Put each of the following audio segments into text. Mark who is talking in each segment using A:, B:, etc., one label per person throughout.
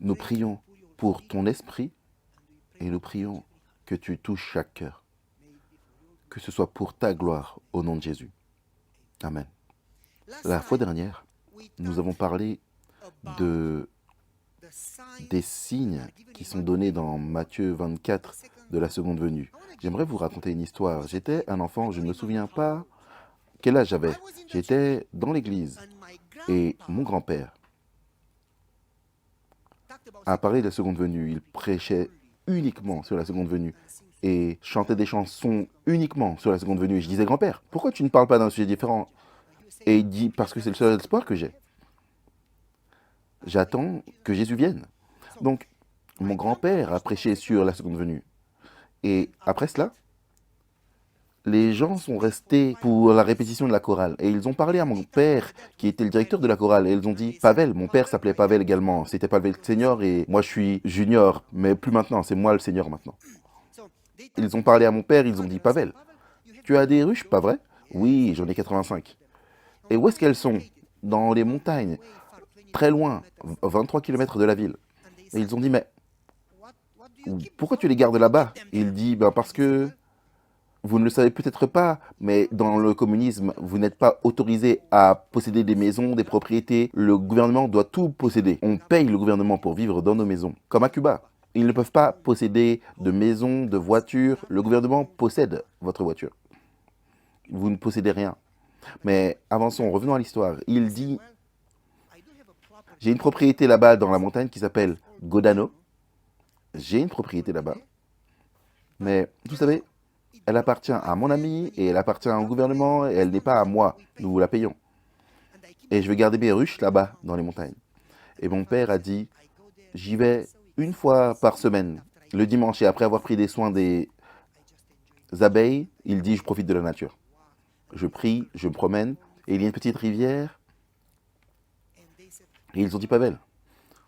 A: Nous prions pour ton esprit et nous prions que tu touches chaque cœur, que ce soit pour ta gloire au nom de Jésus. Amen. La fois dernière, nous avons parlé de, des signes qui sont donnés dans Matthieu 24 de la seconde venue. J'aimerais vous raconter une histoire. J'étais un enfant, je ne me souviens pas quel âge j'avais. J'étais dans l'église et mon grand-père a parlé de la seconde venue. Il prêchait uniquement sur la seconde venue et chantait des chansons uniquement sur la seconde venue. Et je disais, grand-père, pourquoi tu ne parles pas d'un sujet différent? Et il dit, parce que c'est le seul espoir que j'ai. J'attends que Jésus vienne. Donc, mon grand-père a prêché sur la seconde venue. Et après cela, les gens sont restés pour la répétition de la chorale. Et ils ont parlé à mon père, qui était le directeur de la chorale. Et ils ont dit, Pavel, mon père s'appelait Pavel également. C'était Pavel senior et moi je suis junior. Mais plus maintenant, c'est moi le senior maintenant. Ils ont parlé à mon père, ils ont dit, Pavel, tu as des ruches, pas vrai? Oui, j'en ai 85. Et où est-ce qu'elles sont? Dans les montagnes, très loin, 23 km de la ville. Et ils ont dit, mais pourquoi tu les gardes là-bas? Il dit, ben parce que vous ne le savez peut-être pas, mais dans le communisme, vous n'êtes pas autorisé à posséder des maisons, des propriétés. Le gouvernement doit tout posséder. On paye le gouvernement pour vivre dans nos maisons, comme à Cuba. Ils ne peuvent pas posséder de maisons, de voitures. Le gouvernement possède votre voiture. Vous ne possédez rien. Mais avançons, revenons à l'histoire. Il dit, j'ai une propriété là-bas dans la montagne qui s'appelle Godano. J'ai une propriété là-bas. Mais vous savez, elle appartient à mon ami et elle appartient au gouvernement et elle n'est pas à moi. Nous vous la payons. Et je vais garder mes ruches là-bas dans les montagnes. Et mon père a dit, j'y vais une fois par semaine, le dimanche. Et après avoir pris des soins des abeilles, il dit, je profite de la nature. Je prie, je me promène et il y a une petite rivière. Et ils ont dit, Pavel,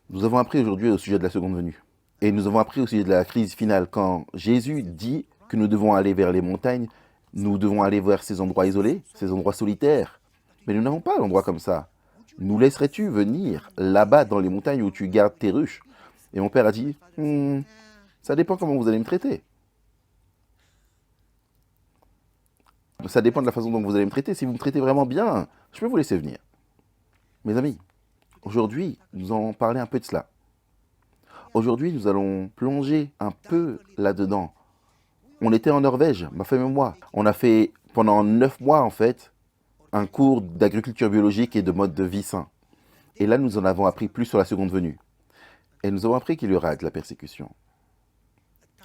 A: nous avons appris aujourd'hui au sujet de la seconde venue. Et nous avons appris au sujet de la crise finale. Quand Jésus dit que nous devons aller vers les montagnes, nous devons aller vers ces endroits isolés, ces endroits solitaires. Mais nous n'avons pas d'endroit comme ça. Nous laisserais-tu venir là-bas dans les montagnes où tu gardes tes ruches? Et mon père a dit, ça dépend comment vous allez me traiter. Ça dépend de la façon dont vous allez me traiter. Si vous me traitez vraiment bien, je peux vous laisser venir. Mes amis, aujourd'hui, nous allons parler un peu de cela. Aujourd'hui, nous allons plonger un peu là-dedans. On était en Norvège, ma femme et moi. On a fait pendant 9 mois, en fait, un cours d'agriculture biologique et de mode de vie sain. Et là, nous en avons appris plus sur la seconde venue. Et nous avons appris qu'il y aura de la persécution.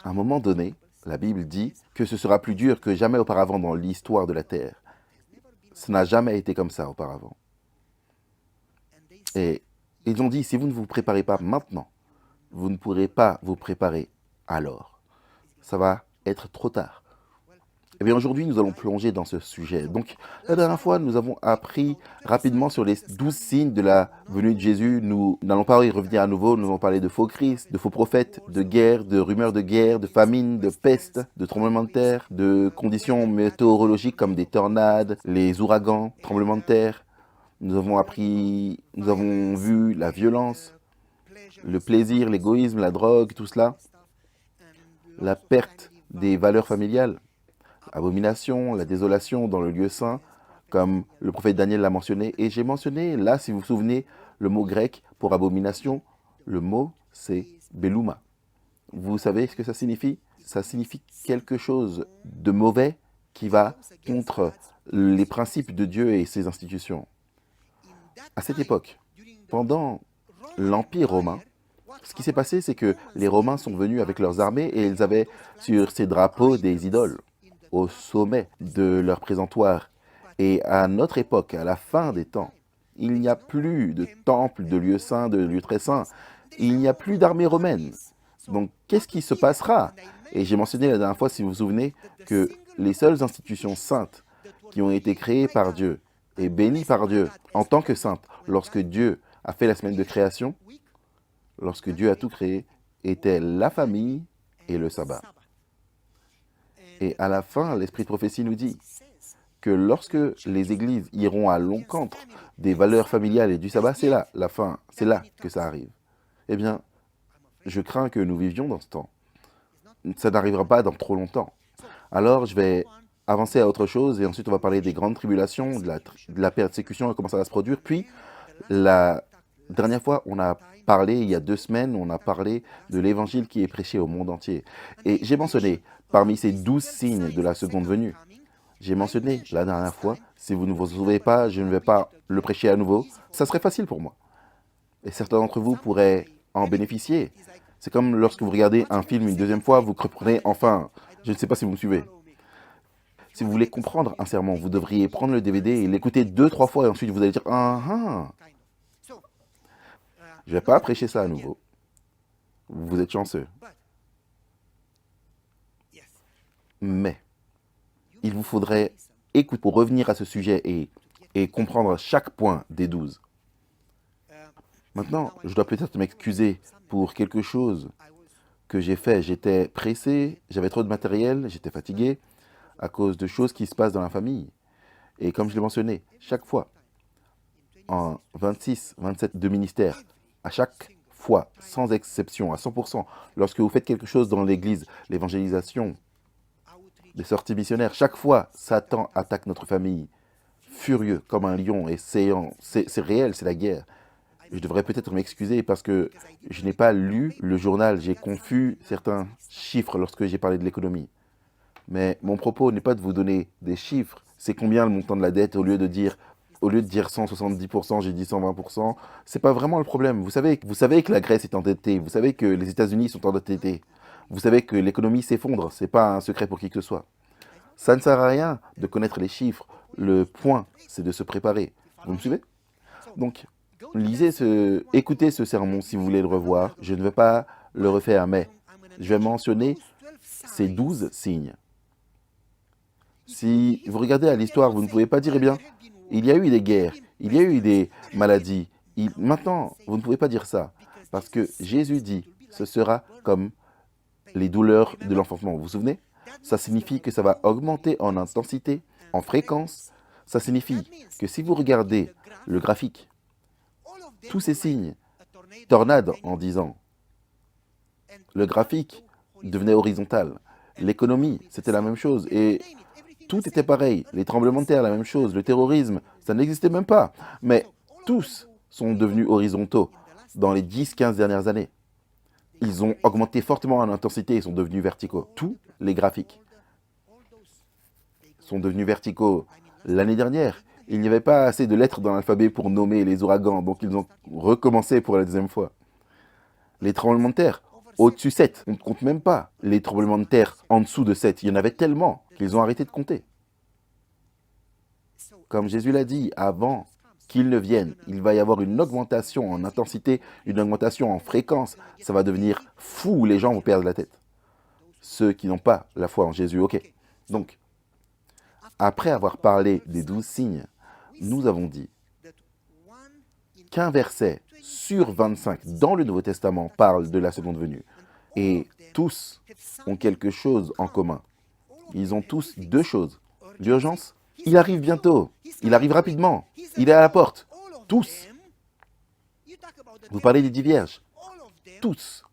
A: À un moment donné, la Bible dit que ce sera plus dur que jamais auparavant dans l'histoire de la Terre. Ça n'a jamais été comme ça auparavant. Et ils ont dit, si vous ne vous préparez pas maintenant, vous ne pourrez pas vous préparer alors. Ça va être trop tard. Eh bien, aujourd'hui, nous allons plonger dans ce sujet. Donc, la dernière fois, nous avons appris rapidement sur les 12 signes de la venue de Jésus. Nous n'allons pas y revenir à nouveau. Nous allons parler de faux Christ, de faux prophètes, de guerre, de rumeurs de guerre, de famine, de peste, de tremblements de terre, de conditions météorologiques comme des tornades, les ouragans, tremblements de terre. Nous avons vu la violence, le plaisir, l'égoïsme, la drogue, tout cela, la perte des valeurs familiales, abomination, la désolation dans le lieu saint, comme le prophète Daniel l'a mentionné. Et j'ai mentionné, là, si vous vous souvenez, le mot grec pour abomination, le mot c'est belouma. Vous savez ce que ça signifie? Ça signifie quelque chose de mauvais qui va contre les principes de Dieu et ses institutions. À cette époque, pendant l'Empire romain, ce qui s'est passé, c'est que les Romains sont venus avec leurs armées et ils avaient sur ces drapeaux des idoles au sommet de leur présentoir. Et à notre époque, à la fin des temps, il n'y a plus de temples, de lieux saints, de lieux très saints. Il n'y a plus d'armée romaine. Donc, qu'est-ce qui se passera? Et j'ai mentionné la dernière fois, si vous vous souvenez, que les seules institutions saintes qui ont été créées par Dieu et bénies par Dieu en tant que saintes, lorsque Dieu a fait la semaine de création, lorsque Dieu a tout créé, étaient la famille et le sabbat. Et à la fin, l'esprit de prophétie nous dit que lorsque les églises iront à l'encontre des valeurs familiales et du sabbat, c'est là la fin, c'est là que ça arrive. Eh bien, je crains que nous vivions dans ce temps. Ça n'arrivera pas dans trop longtemps. Alors, je vais avancer à autre chose et ensuite on va parler des grandes tribulations, de la persécution et comment ça va se produire. Puis, la dernière fois, on a parlé, il y a 2 semaines, on a parlé de l'évangile qui est prêché au monde entier. Et j'ai mentionné, parmi ces 12 signes de la seconde venue, j'ai mentionné la dernière fois, si vous ne vous souvenez pas, je ne vais pas le prêcher à nouveau, ça serait facile pour moi. Et certains d'entre vous pourraient en bénéficier. C'est comme lorsque vous regardez un film une deuxième fois, vous comprenez enfin. Je ne sais pas si vous me suivez. Si vous voulez comprendre un sermon, vous devriez prendre le DVD et l'écouter 2, 3 fois et ensuite vous allez dire ah ah. Je ne vais pas prêcher ça à nouveau. Vous êtes chanceux. Mais il vous faudrait écouter pour revenir à ce sujet et comprendre chaque point des 12. Maintenant, je dois peut-être m'excuser pour quelque chose que j'ai fait. J'étais pressé, j'avais trop de matériel, j'étais fatigué à cause de choses qui se passent dans la famille. Et comme je l'ai mentionné, chaque fois, en 26, 27 de ministères, à chaque fois, sans exception, à 100%, lorsque vous faites quelque chose dans l'église, l'évangélisation, les sorties missionnaires, chaque fois, Satan attaque notre famille, furieux comme un lion, essayant, c'est réel, c'est la guerre. Je devrais peut-être m'excuser parce que je n'ai pas lu le journal, j'ai confus certains chiffres lorsque j'ai parlé de l'économie. Mais mon propos n'est pas de vous donner des chiffres, c'est combien le montant de la dette au lieu de dire 170%, j'ai dit 120%. C'est pas vraiment le problème. Vous savez que la Grèce est endettée, vous savez que les États-Unis sont endettés, vous savez que l'économie s'effondre, c'est pas un secret pour qui que ce soit. Ça ne sert à rien de connaître les chiffres. Le point, c'est de se préparer. Vous me suivez? Donc, écoutez ce sermon si vous voulez le revoir. Je ne vais pas le refaire, mais je vais mentionner ces 12 signes. Si vous regardez à l'histoire, vous ne pouvez pas dire, eh bien, il y a eu des guerres, il y a eu des maladies. Maintenant, vous ne pouvez pas dire ça. Parce que Jésus dit, ce sera comme les douleurs de l'enfantement. Vous vous souvenez? Ça signifie que ça va augmenter en intensité, en fréquence. Ça signifie que si vous regardez le graphique, tous ces signes, tornade en 10 ans, le graphique devenait horizontal. L'économie, c'était la même chose. Et tout était pareil. Les tremblements de terre, la même chose. Le terrorisme, ça n'existait même pas. Mais tous sont devenus horizontaux dans les 10, 15 dernières années. Ils ont augmenté fortement en intensité et sont devenus verticaux. Tous les graphiques sont devenus verticaux. L'année dernière, il n'y avait pas assez de lettres dans l'alphabet pour nommer les ouragans, donc ils ont recommencé pour la deuxième fois. Les tremblements de terre, au-dessus de 7, on ne compte même pas. Les tremblements de terre en dessous de 7, il y en avait tellement qu'ils ont arrêté de compter. Comme Jésus l'a dit, avant qu'il ne vienne, il va y avoir une augmentation en intensité, une augmentation en fréquence. Ça va devenir fou, les gens vont perdre la tête. Ceux qui n'ont pas la foi en Jésus, ok. Donc, après avoir parlé des 12 signes, nous avons dit qu'un verset sur 25 dans le Nouveau Testament parle de la seconde venue. Et tous ont quelque chose en commun. Ils ont tous deux choses. L'urgence, il arrive bientôt. Il arrive rapidement. Il est à la porte. Tous. Vous parlez des 10 vierges. Tous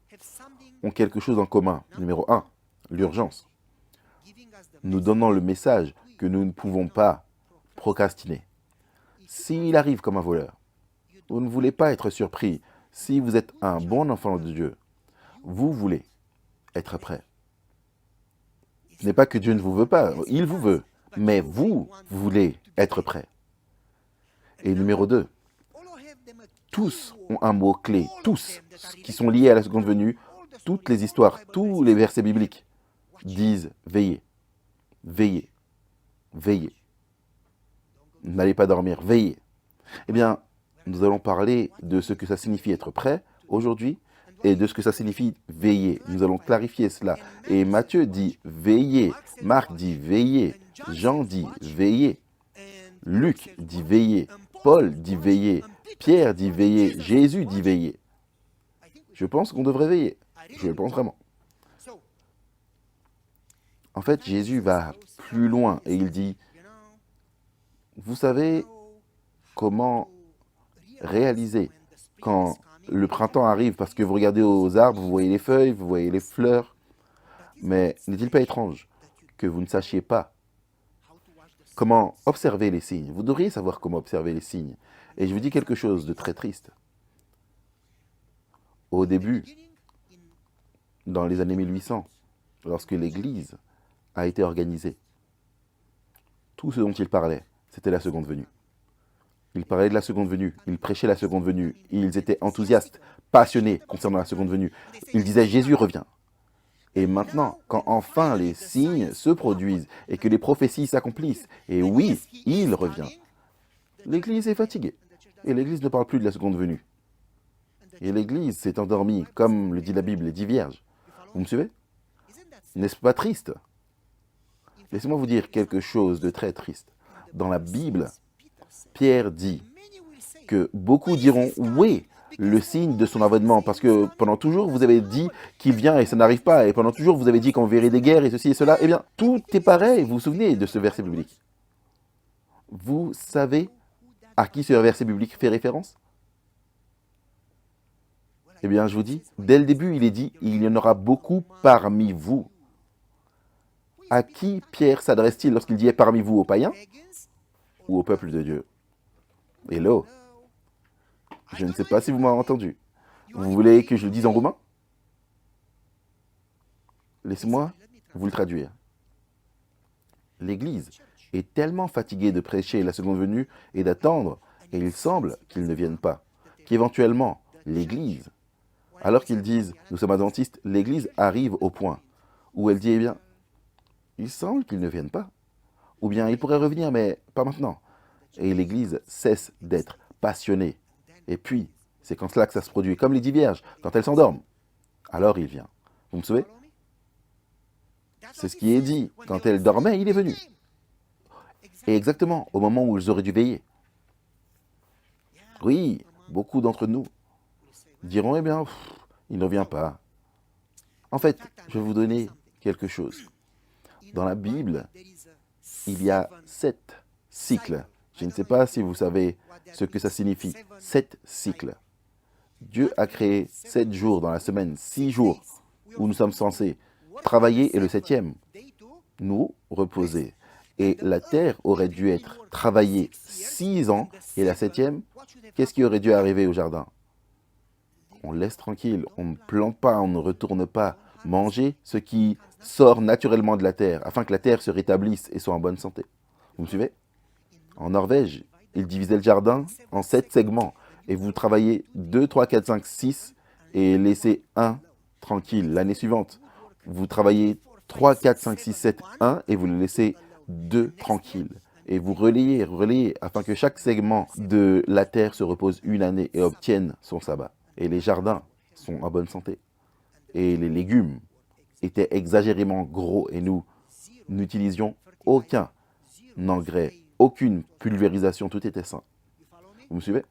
A: ont quelque chose en commun. Numéro 1, l'urgence. Nous donnons le message que nous ne pouvons pas procrastiner. S'il arrive comme un voleur, vous ne voulez pas être surpris. Si vous êtes un bon enfant de Dieu, vous voulez être prêt. Ce n'est pas que Dieu ne vous veut pas, il vous veut, mais vous voulez être prêt. Et numéro 2, tous ont un mot-clé, tous qui sont liés à la seconde venue, toutes les histoires, tous les versets bibliques disent veillez, veillez, veillez. N'allez pas dormir, veillez. Eh bien, nous allons parler de ce que ça signifie être prêt aujourd'hui et de ce que ça signifie veiller. Nous allons clarifier cela. Et Matthieu dit veiller, Marc dit veiller, Jean dit veiller, Luc dit veiller, Paul dit veiller, Pierre dit veiller, Jésus dit veiller. Je pense qu'on devrait veiller. Je le pense vraiment. En fait, Jésus va plus loin et il dit, vous savez comment réaliser quand Le printemps arrive parce que vous regardez aux arbres, vous voyez les feuilles, vous voyez les fleurs. Mais n'est-il pas étrange que vous ne sachiez pas comment observer les signes? Vous devriez savoir comment observer les signes. Et je vous dis quelque chose de très triste. Au début, dans les années 1800, lorsque l'Église a été organisée, tout ce dont il parlait, c'était la seconde venue. Ils parlaient de la seconde venue, ils prêchaient la seconde venue, ils étaient enthousiastes, passionnés concernant la seconde venue. Ils disaient Jésus revient. Et maintenant, quand enfin les signes se produisent et que les prophéties s'accomplissent, et oui, il revient, l'Église est fatiguée. Et l'Église ne parle plus de la seconde venue. Et l'Église s'est endormie, comme le dit la Bible, les 10 vierges. Vous me suivez? N'est-ce pas triste? Laissez-moi vous dire quelque chose de très triste. Dans la Bible, Pierre dit que beaucoup diront oui, le signe de son avènement, parce que pendant toujours vous avez dit qu'il vient et ça n'arrive pas, et pendant toujours vous avez dit qu'on verrait des guerres et ceci et cela. Eh bien, tout est pareil. Vous vous souvenez de ce verset biblique? Vous savez à qui ce verset biblique fait référence? Eh bien, je vous dis, dès le début, il est dit, il y en aura beaucoup parmi vous. À qui Pierre s'adresse-t-il lorsqu'il dit parmi vous, aux païens ou au peuple de Dieu? Hello. Je ne sais pas si vous m'avez entendu. Vous voulez que je le dise en roumain? Laissez-moi vous le traduire. L'Église est tellement fatiguée de prêcher la seconde venue et d'attendre, et il semble qu'ils ne viennent pas, qu'éventuellement, l'Église, alors qu'ils disent « nous sommes adventistes », l'Église arrive au point où elle dit « eh bien, il semble qu'ils ne viennent pas ». Ou bien « ils pourraient revenir, mais pas maintenant ». Et l'Église cesse d'être passionnée. Et puis, c'est quand cela que ça se produit, comme les 10 vierges, quand elles s'endorment. Alors il vient. Vous me suivez? C'est ce qui est dit. Quand elles dormaient, il est venu. Et exactement au moment où ils auraient dû veiller. Oui, beaucoup d'entre nous diront, eh bien, il ne revient pas. En fait, je vais vous donner quelque chose. Dans la Bible, il y a 7 cycles. Je ne sais pas si vous savez ce que ça signifie. 7 cycles. Dieu a créé 7 jours dans la semaine, 6 jours où nous sommes censés travailler et le 7e, nous reposer. Et la terre aurait dû être travaillée 6 ans et la 7e, qu'est-ce qui aurait dû arriver au jardin? On laisse tranquille, on ne plante pas, on ne retourne pas manger ce qui sort naturellement de la terre afin que la terre se rétablisse et soit en bonne santé. Vous me suivez? En Norvège, ils divisaient le jardin en 7 segments. Et vous travaillez 2, 3, 4, 5, 6 et laissez un tranquille. L'année suivante, vous travaillez 3, 4, 5, 6, 7, 1 et vous le laissez 2 tranquille. Et vous relayez afin que chaque segment de la terre se repose une année et obtienne son sabbat. Et les jardins sont en bonne santé. Et les légumes étaient exagérément gros et nous n'utilisions aucun engrais, aucune pulvérisation, tout était sain. Vous me suivez?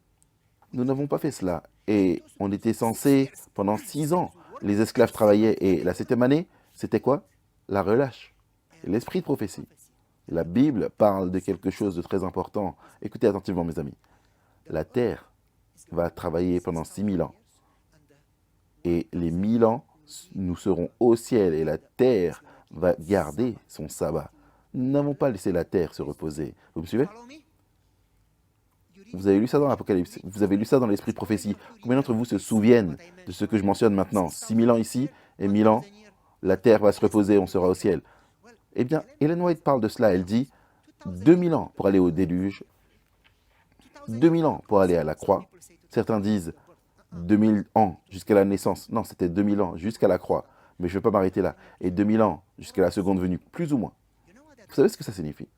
A: Nous n'avons pas fait cela. Et on était censé, pendant 6 ans, les esclaves travaillaient. Et la 7e année, c'était quoi? La relâche. L'esprit de prophétie. La Bible parle de quelque chose de très important. Écoutez attentivement, mes amis. La terre va travailler pendant 6000 ans. Et les 1000 ans, nous serons au ciel et la terre va garder son sabbat. Nous n'avons pas laissé la terre se reposer. Vous me suivez? Vous avez lu ça dans l'Apocalypse, vous avez lu ça dans l'Esprit de prophétie. Combien d'entre vous se souviennent de ce que je mentionne maintenant? 6000 ans ici et 1000 ans, la terre va se reposer, on sera au ciel. Eh bien, Ellen White parle de cela, elle dit 2000 ans pour aller au déluge, 2000 ans pour aller à la croix. Certains disent 2000 ans jusqu'à la naissance. Non, c'était 2000 ans jusqu'à la croix. Mais je ne vais pas m'arrêter là. Et 2000 ans jusqu'à la seconde venue, plus ou moins. Vous savez ce que ça signifie?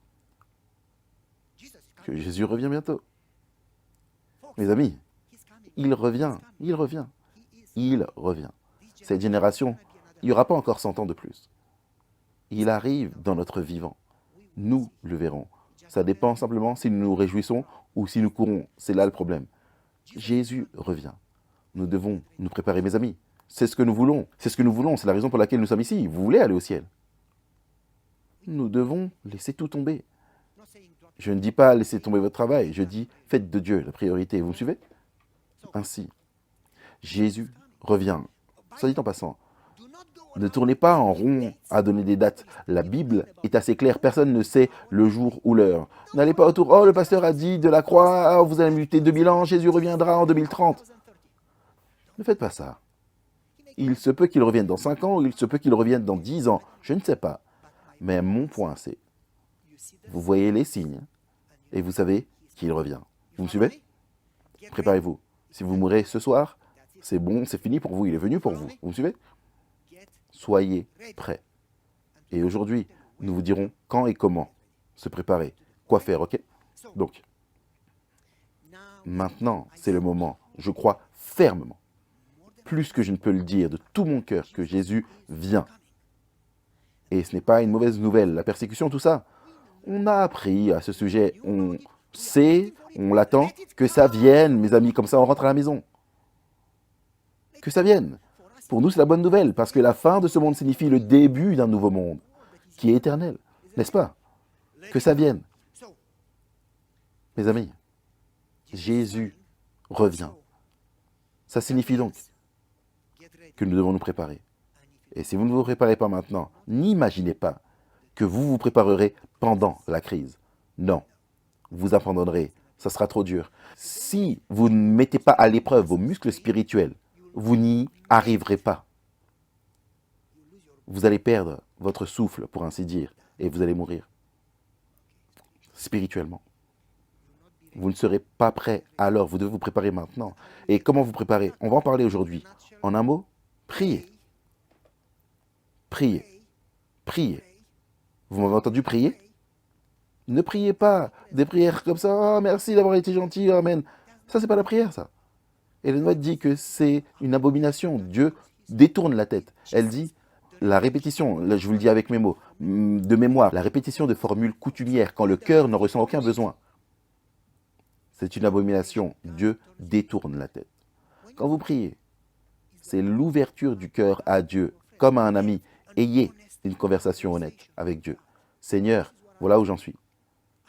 A: Que Jésus revient bientôt. Mes amis, il revient, il revient, il revient. Cette génération, il n'y aura pas encore 100 ans de plus. Il arrive dans notre vivant. Nous le verrons. Ça dépend simplement si nous nous réjouissons ou si nous courons. C'est là le problème. Jésus revient. Nous devons nous préparer, mes amis. C'est ce que nous voulons. C'est ce que nous voulons. C'est la raison pour laquelle nous sommes ici. Vous voulez aller au ciel. Nous devons laisser tout tomber. Je ne dis pas laissez tomber votre travail. Je dis faites de Dieu la priorité. Vous me suivez? Ainsi, Jésus revient. Soit dit en passant, ne tournez pas en rond à donner des dates. La Bible est assez claire. Personne ne sait le jour ou l'heure. N'allez pas autour. Oh, le pasteur a dit de la croix. Oh, vous allez muter 2000 ans. Jésus reviendra en 2030. Ne faites pas ça. Il se peut qu'il revienne dans 5 ans. Ou il se peut qu'il revienne dans 10 ans. Je ne sais pas. Mais mon point, c'est, vous voyez les signes et vous savez qu'il revient. Vous me suivez? Préparez-vous. Si vous mourrez ce soir, c'est bon, c'est fini pour vous. Il est venu pour vous. Vous me suivez? Soyez prêts. Et aujourd'hui, nous vous dirons quand et comment se préparer, quoi faire, ok? Donc, maintenant, c'est le moment. Je crois fermement, plus que je ne peux le dire de tout mon cœur, que Jésus vient. Et ce n'est pas une mauvaise nouvelle, la persécution, tout ça. On a appris à ce sujet, on sait, on l'attend, que ça vienne, mes amis, comme ça on rentre à la maison. Que ça vienne. Pour nous, c'est la bonne nouvelle, parce que la fin de ce monde signifie le début d'un nouveau monde, qui est éternel, n'est-ce pas? Que ça vienne. Mes amis, Jésus revient. Ça signifie donc que nous devons nous préparer. Et si vous ne vous préparez pas maintenant, n'imaginez pas que vous vous préparerez pendant la crise. Non, vous abandonnerez, ça sera trop dur. Si vous ne mettez pas à l'épreuve vos muscles spirituels, vous n'y arriverez pas. Vous allez perdre votre souffle, pour ainsi dire, et vous allez mourir. Spirituellement. Vous ne serez pas prêt, alors vous devez vous préparer maintenant. Et comment vous préparer? On va en parler aujourd'hui. En un mot, priez. Priez. Priez. Vous m'avez entendu prier? Ne priez pas des prières comme ça. Oh, merci d'avoir été gentil, amen. Ça, c'est pas la prière, ça. Ellen White dit que c'est une abomination. Dieu détourne la tête. Elle dit, la répétition, là, je vous le dis avec mes mots, de mémoire, la répétition de formules coutumières quand le cœur n'en ressent aucun besoin. C'est une abomination. Dieu détourne la tête. Quand vous priez, c'est l'ouverture du cœur à Dieu, comme à un ami. Ayez une conversation honnête avec Dieu. Seigneur, voilà où j'en suis.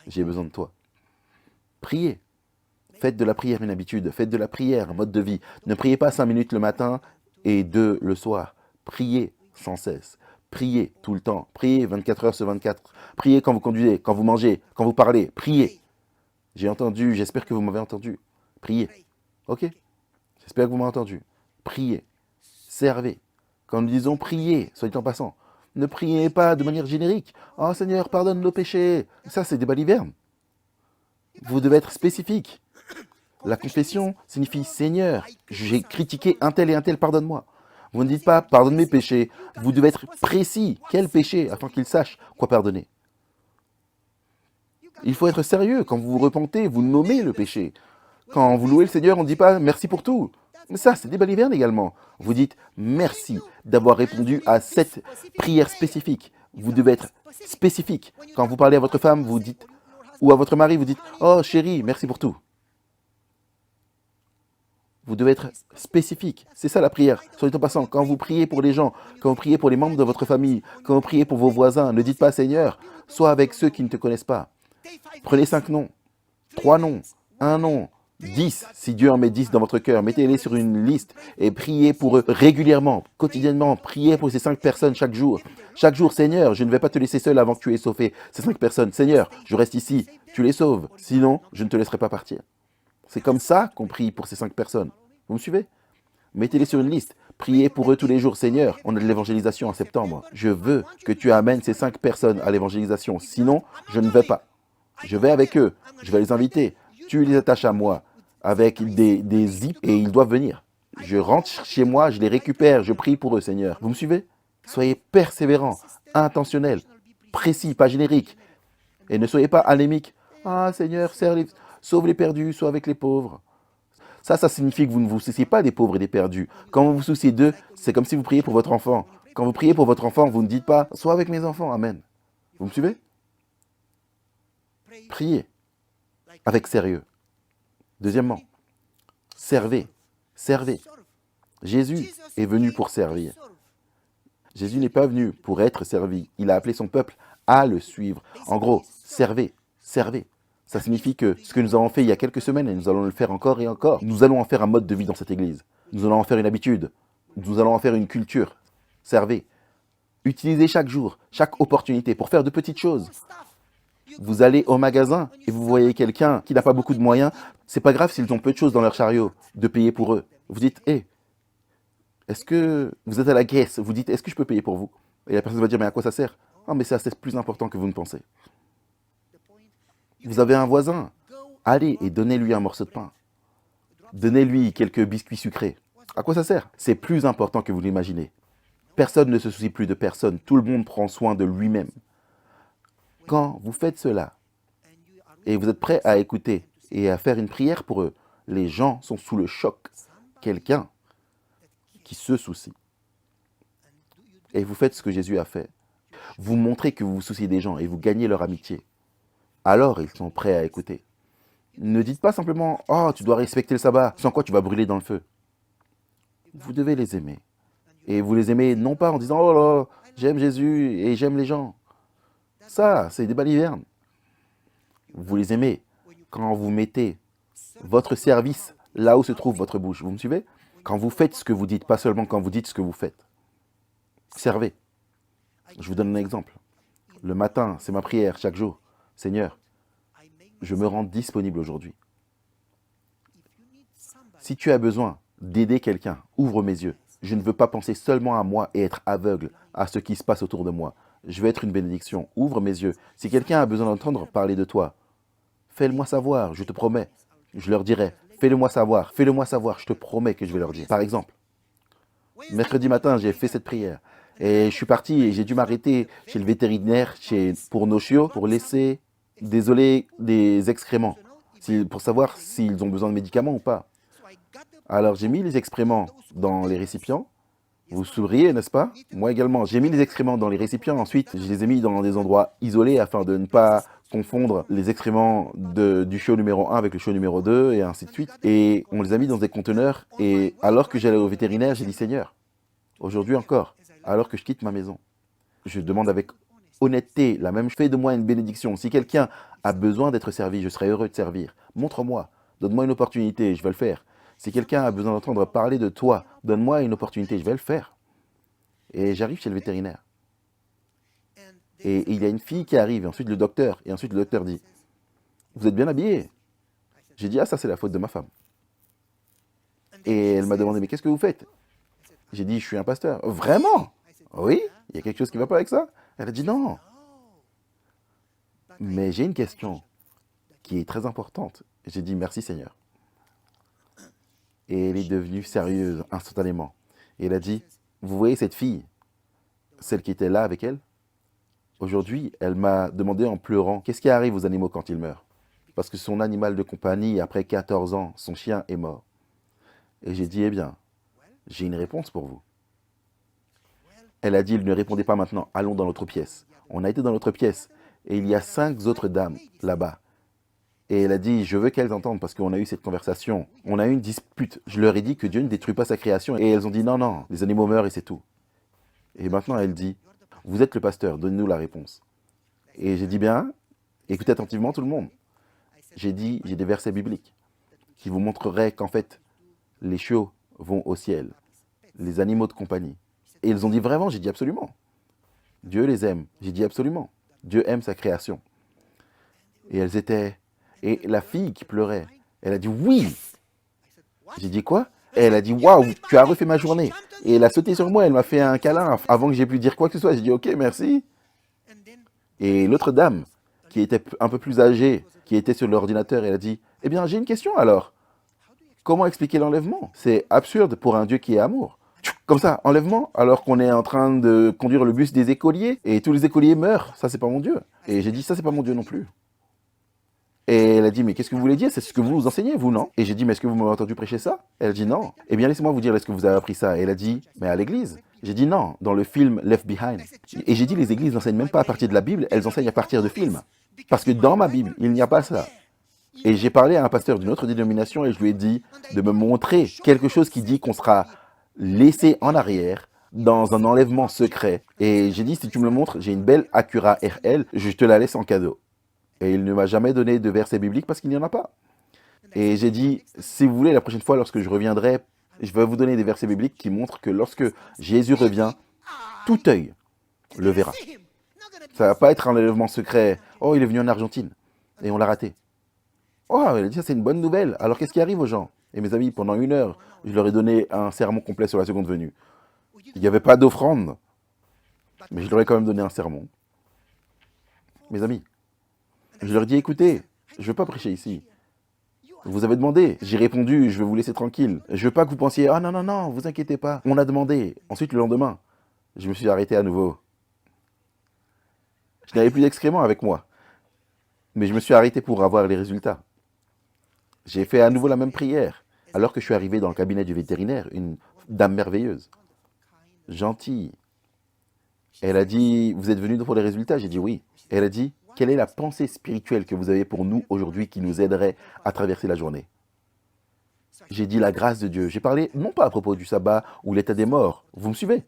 A: J'ai besoin de toi. Priez. Faites de la prière une habitude. Faites de la prière un mode de vie. Ne priez pas 5 minutes le matin et 2 le soir. Priez sans cesse. Priez tout le temps. Priez 24 heures sur 24. Priez quand vous conduisez, quand vous mangez, quand vous parlez. Priez. J'ai entendu, j'espère que vous m'avez entendu. Priez. Ok? J'espère que vous m'avez entendu. Priez. Servez. Quand nous disons priez, soit dit en passant, ne priez pas de manière générique. Oh Seigneur, pardonne nos péchés. Ça, c'est des balivernes. Vous devez être spécifique. La confession signifie Seigneur, j'ai critiqué un tel et un tel, pardonne-moi. Vous ne dites pas pardonne mes péchés. Vous devez être précis. Quel péché, afin qu'il sache quoi pardonner. Il faut être sérieux. Quand vous vous repentez, vous nommez le péché. Quand vous louez le Seigneur, on ne dit pas merci pour tout. Mais ça, c'est des balivernes également. Vous dites merci d'avoir répondu à cette prière spécifique. Vous devez être spécifique. Quand vous parlez à votre femme, vous dites, ou à votre mari, vous dites oh chérie, merci pour tout. Vous devez être spécifique. C'est ça la prière. Soit dit en passant, quand vous priez pour les gens, quand vous priez pour les membres de votre famille, quand vous priez pour vos voisins, ne dites pas Seigneur, sois avec ceux qui ne te connaissent pas. Prenez 5 noms, 3 noms, 1 nom, 10, si Dieu en met 10 dans votre cœur. Mettez-les sur une liste et priez pour eux régulièrement, quotidiennement. Priez pour ces 5 personnes chaque jour. Chaque jour, Seigneur, je ne vais pas te laisser seul avant que tu aies sauvé ces 5 personnes. Seigneur, je reste ici, tu les sauves. Sinon, je ne te laisserai pas partir. C'est comme ça qu'on prie pour ces 5 personnes. Vous me suivez? Mettez-les sur une liste. Priez pour eux tous les jours. Seigneur, on a de l'évangélisation en septembre. Je veux que tu amènes ces 5 personnes à l'évangélisation. Sinon, je ne vais pas. Je vais avec eux. Je vais les inviter. Tu les attaches à moi avec des zips et ils doivent venir. Je rentre chez moi, je les récupère, je prie pour eux, Seigneur. Vous me suivez? Soyez persévérants, intentionnels, précis, pas génériques. Et ne soyez pas anémiques. Ah, Seigneur, sauve les perdus, sois avec les pauvres. Ça signifie que vous ne vous souciez pas des pauvres et des perdus. Quand vous vous souciez d'eux, c'est comme si vous priez pour votre enfant. Quand vous priez pour votre enfant, vous ne dites pas « Sois avec mes enfants, Amen ». Vous me suivez? Priez avec sérieux. Deuxièmement, servez. Servez. Jésus est venu pour servir. Jésus n'est pas venu pour être servi. Il a appelé son peuple à le suivre. En gros, servez, servez. Ça signifie que ce que nous avons fait il y a quelques semaines, et nous allons le faire encore et encore, nous allons en faire un mode de vie dans cette église. Nous allons en faire une habitude. Nous allons en faire une culture. Servez. Utilisez chaque jour, chaque opportunité pour faire de petites choses. Vous allez au magasin et vous voyez quelqu'un qui n'a pas beaucoup de moyens. C'est pas grave s'ils ont peu de choses dans leur chariot, de payer pour eux. Vous dites, hé, est-ce que vous êtes à la caisse? Vous dites, est-ce que je peux payer pour vous? Et la personne va dire, mais à quoi ça sert? Ah, mais c'est plus important que vous ne pensez. Vous avez un voisin. Allez et donnez-lui un morceau de pain. Donnez-lui quelques biscuits sucrés. À quoi ça sert? C'est plus important que vous l'imaginez. Personne ne se soucie plus de personne. Tout le monde prend soin de lui-même. Quand vous faites cela et vous êtes prêt à écouter et à faire une prière pour eux, les gens sont sous le choc. Quelqu'un qui se soucie. Et vous faites ce que Jésus a fait. Vous montrez que vous vous souciez des gens et vous gagnez leur amitié. Alors ils sont prêts à écouter. Ne dites pas simplement « Oh, tu dois respecter le sabbat, sans quoi tu vas brûler dans le feu. » Vous devez les aimer. Et vous les aimez non pas en disant « Oh là, j'aime Jésus et j'aime les gens. » Ça, c'est des balivernes. Vous les aimez quand vous mettez votre service là où se trouve votre bouche. Vous me suivez? Quand vous faites ce que vous dites, pas seulement quand vous dites ce que vous faites. Servez. Je vous donne un exemple. Le matin, c'est ma prière chaque jour. Seigneur, je me rends disponible aujourd'hui. Si tu as besoin d'aider quelqu'un, ouvre mes yeux. Je ne veux pas penser seulement à moi et être aveugle à ce qui se passe autour de moi. Je veux être une bénédiction. Ouvre mes yeux. Si quelqu'un a besoin d'entendre parler de toi, fais-le-moi savoir, je te promets. Je leur dirai, fais-le-moi savoir, je te promets que je vais leur dire. Par exemple, mercredi matin, j'ai fait cette prière. Et je suis parti et j'ai dû m'arrêter chez le vétérinaire pour nos chiots, pour laisser des excréments, pour savoir s'ils ont besoin de médicaments ou pas. Alors j'ai mis les excréments dans les récipients. Vous souriez, n'est-ce pas? Moi également, j'ai mis les excréments dans les récipients. Ensuite, je les ai mis dans des endroits isolés afin de ne pas confondre les excréments du chiot numéro 1 avec le chiot numéro 2 et ainsi de suite. Et on les a mis dans des conteneurs. Et alors que j'allais au vétérinaire, j'ai dit Seigneur, aujourd'hui encore, alors que je quitte ma maison, je demande avec honnêteté la même chose. Fais de moi une bénédiction. Si quelqu'un a besoin d'être servi, je serai heureux de servir. Montre-moi, donne-moi une opportunité, je vais le faire. Si quelqu'un a besoin d'entendre parler de toi, donne-moi une opportunité, je vais le faire. Et j'arrive chez le vétérinaire. Et il y a une fille qui arrive, et ensuite le docteur. Et ensuite le docteur dit, vous êtes bien habillé? J'ai dit, ah ça c'est la faute de ma femme. Et elle m'a demandé, mais qu'est-ce que vous faites? J'ai dit, je suis un pasteur. Vraiment? Oui? Il y a quelque chose qui ne va pas avec ça? Elle a dit, non. Mais j'ai une question qui est très importante. J'ai dit, merci Seigneur. Et elle est devenue sérieuse instantanément. Et elle a dit, vous voyez cette fille, celle qui était là avec elle? Aujourd'hui, elle m'a demandé en pleurant, qu'est-ce qui arrive aux animaux quand ils meurent? Parce que son animal de compagnie, après 14 ans, son chien est mort. Et j'ai dit, eh bien, j'ai une réponse pour vous. Elle a dit, ne répondez pas maintenant, allons dans l'autre pièce. On a été dans l'autre pièce, et il y a 5 autres dames là-bas. Et elle a dit, je veux qu'elles entendent, parce qu'on a eu cette conversation. On a eu une dispute. Je leur ai dit que Dieu ne détruit pas sa création. Et elles ont dit, non, non, les animaux meurent et c'est tout. Et maintenant, elle dit, vous êtes le pasteur, donnez-nous la réponse. Et j'ai dit, bien, écoutez attentivement tout le monde. J'ai dit, j'ai des versets bibliques qui vous montreraient qu'en fait, les chiots vont au ciel, les animaux de compagnie. Et ils ont dit, vraiment? J'ai dit, absolument. Dieu les aime. J'ai dit, absolument. Dieu aime sa création. Et elles étaient... Et la fille qui pleurait, elle a dit, oui. J'ai dit, quoi? Et elle a dit, waouh, tu as refait ma journée. Et elle a sauté sur moi, elle m'a fait un câlin avant que j'ai pu dire quoi que ce soit. J'ai dit, ok, merci. Et l'autre dame, qui était un peu plus âgée, qui était sur l'ordinateur, elle a dit, eh bien, j'ai une question alors. Comment expliquer l'enlèvement? C'est absurde pour un Dieu qui est amour. Comme ça, enlèvement, alors qu'on est en train de conduire le bus des écoliers, et tous les écoliers meurent. Ça, c'est pas mon Dieu. Et j'ai dit, ça, c'est pas mon Dieu non plus. Et elle a dit, mais qu'est-ce que vous voulez dire? C'est ce que vous enseignez, vous, non? Et j'ai dit, mais est-ce que vous m'avez entendu prêcher ça? Elle a dit, non. Eh bien, laissez-moi vous dire, est-ce que vous avez appris ça? Et elle a dit, mais à l'église. J'ai dit, non, dans le film Left Behind. Et j'ai dit, les églises n'enseignent même pas à partir de la Bible, elles enseignent à partir de films. Parce que dans ma Bible, il n'y a pas ça. Et j'ai parlé à un pasteur d'une autre dénomination et je lui ai dit de me montrer quelque chose qui dit qu'on sera laissé en arrière dans un enlèvement secret. Et j'ai dit, si tu me le montres, j'ai une belle Acura RL, je te la laisse en cadeau. Et il ne m'a jamais donné de verset biblique parce qu'il n'y en a pas. Et j'ai dit, si vous voulez, la prochaine fois, lorsque je reviendrai Je vais vous donner des versets bibliques qui montrent que lorsque Jésus revient, tout œil le verra. Ça ne va pas être un enlèvement secret. Oh, il est venu en Argentine et on l'a raté. Oh, il a dit ça, c'est une bonne nouvelle. Alors qu'est-ce qui arrive aux gens? Et mes amis, pendant 1 heure, je leur ai donné un sermon complet sur la seconde venue. Il n'y avait pas d'offrande, mais je leur ai quand même donné un sermon. Mes amis, je leur ai dit, écoutez, je ne veux pas prêcher ici. Vous avez demandé, j'ai répondu, je vais vous laisser tranquille. Je veux pas que vous pensiez, ah non, non, non, vous inquiétez pas. On a demandé. Ensuite, le lendemain, je me suis arrêté à nouveau. Je n'avais plus d'excréments avec moi. Mais je me suis arrêté pour avoir les résultats. J'ai fait à nouveau la même prière. Alors que je suis arrivé dans le cabinet du vétérinaire, une dame merveilleuse, gentille. Elle a dit, vous êtes venu pour les résultats? J'ai dit oui. Elle a dit, quelle est la pensée spirituelle que vous avez pour nous aujourd'hui qui nous aiderait à traverser la journée? J'ai dit la grâce de Dieu. J'ai parlé, non pas à propos du sabbat ou l'état des morts. Vous me suivez?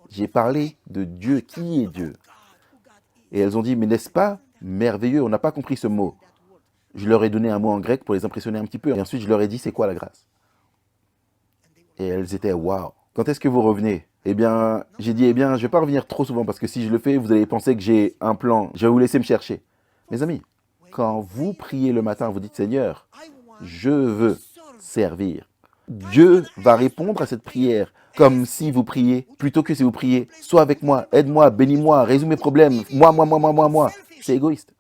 A: J'ai parlé de Dieu. Qui est Dieu? Et elles ont dit, mais n'est-ce pas merveilleux? On n'a pas compris ce mot. Je leur ai donné un mot en grec pour les impressionner un petit peu. Et ensuite, je leur ai dit, c'est quoi la grâce? Et elles étaient, waouh. Quand est-ce que vous revenez? Eh bien, j'ai dit, eh bien, je ne vais pas revenir trop souvent parce que si je le fais, vous allez penser que j'ai un plan. Je vais vous laisser me chercher. Mes amis, quand vous priez le matin, vous dites, Seigneur, je veux servir. Dieu va répondre à cette prière comme si vous priez, plutôt que si vous priez, sois avec moi, aide-moi, bénis-moi, résous mes problèmes, moi. C'est égoïste.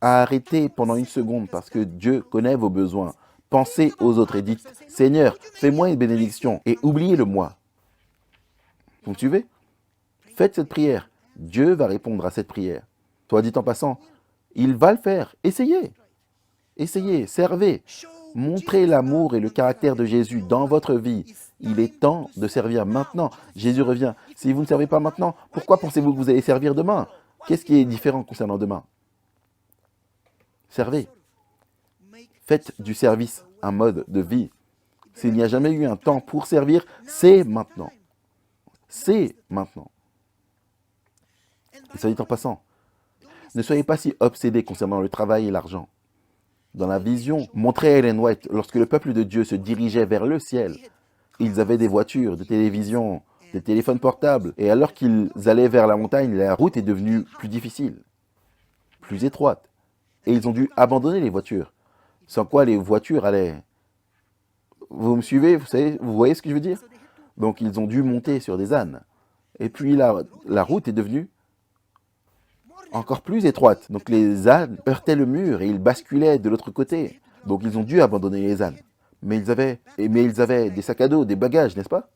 A: Arrêtez pendant 1 seconde parce que Dieu connaît vos besoins. Pensez aux autres et dites, Seigneur, fais-moi une bénédiction et oubliez le moi. Vous me suivez? Faites cette prière. Dieu va répondre à cette prière. Soit dit en passant, il va le faire. Essayez. Essayez, servez. Montrez l'amour et le caractère de Jésus dans votre vie. Il est temps de servir maintenant. Jésus revient. Si vous ne servez pas maintenant, pourquoi pensez-vous que vous allez servir demain? Qu'est-ce qui est différent concernant demain? Servez. Faites du service un mode de vie. S'il n'y a jamais eu un temps pour servir, c'est maintenant. C'est maintenant. Et soit dit en passant, ne soyez pas si obsédés concernant le travail et l'argent. Dans la vision montrée à Ellen White, lorsque le peuple de Dieu se dirigeait vers le ciel, ils avaient des voitures, des télévisions, des téléphones portables. Et alors qu'ils allaient vers la montagne, la route est devenue plus difficile, plus étroite. Et ils ont dû abandonner les voitures. Sans quoi les voitures allaient... Vous me suivez? Vous voyez ce que je veux dire? Donc ils ont dû monter sur des ânes. Et puis la route est devenue encore plus étroite. Donc les ânes heurtaient le mur et ils basculaient de l'autre côté. Donc ils ont dû abandonner les ânes. Mais ils avaient des sacs à dos, des bagages, n'est-ce pas?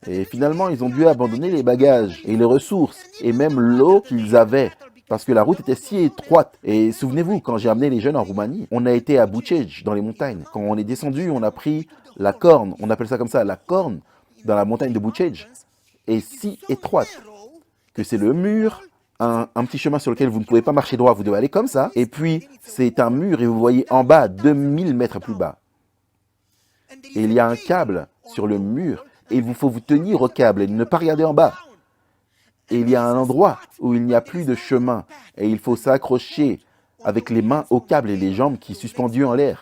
A: Et finalement, ils ont dû abandonner les bagages et les ressources et même l'eau qu'ils avaient parce que la route était si étroite. Et souvenez-vous, quand j'ai amené les jeunes en Roumanie, on a été à Bucegi, dans les montagnes. Quand on est descendu, on a pris la corne, on appelle ça comme ça, la corne, dans la montagne de Bucegi, est si étroite que c'est le mur, un petit chemin sur lequel vous ne pouvez pas marcher droit, vous devez aller comme ça. Et puis, c'est un mur et vous voyez en bas, 2000 mètres plus bas. Et il y a un câble sur le mur et il vous faut vous tenir au câble et ne pas regarder en bas. Et il y a un endroit où il n'y a plus de chemin et il faut s'accrocher avec les mains au câble et les jambes qui sont suspendues en l'air.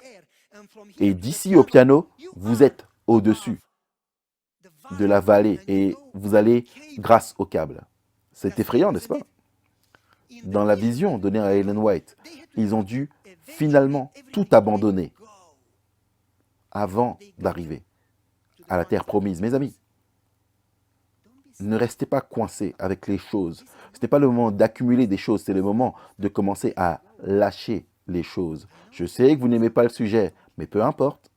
A: Et d'ici au piano, vous êtes au-dessus de la vallée et vous allez grâce au câble. C'est effrayant, n'est-ce pas? Dans la vision donnée à Ellen White, ils ont dû finalement tout abandonner avant d'arriver à la terre promise. Mes amis, ne restez pas coincés avec les choses. Ce n'est pas le moment d'accumuler des choses, c'est le moment de commencer à lâcher les choses. Je sais que vous n'aimez pas le sujet, mais peu importe.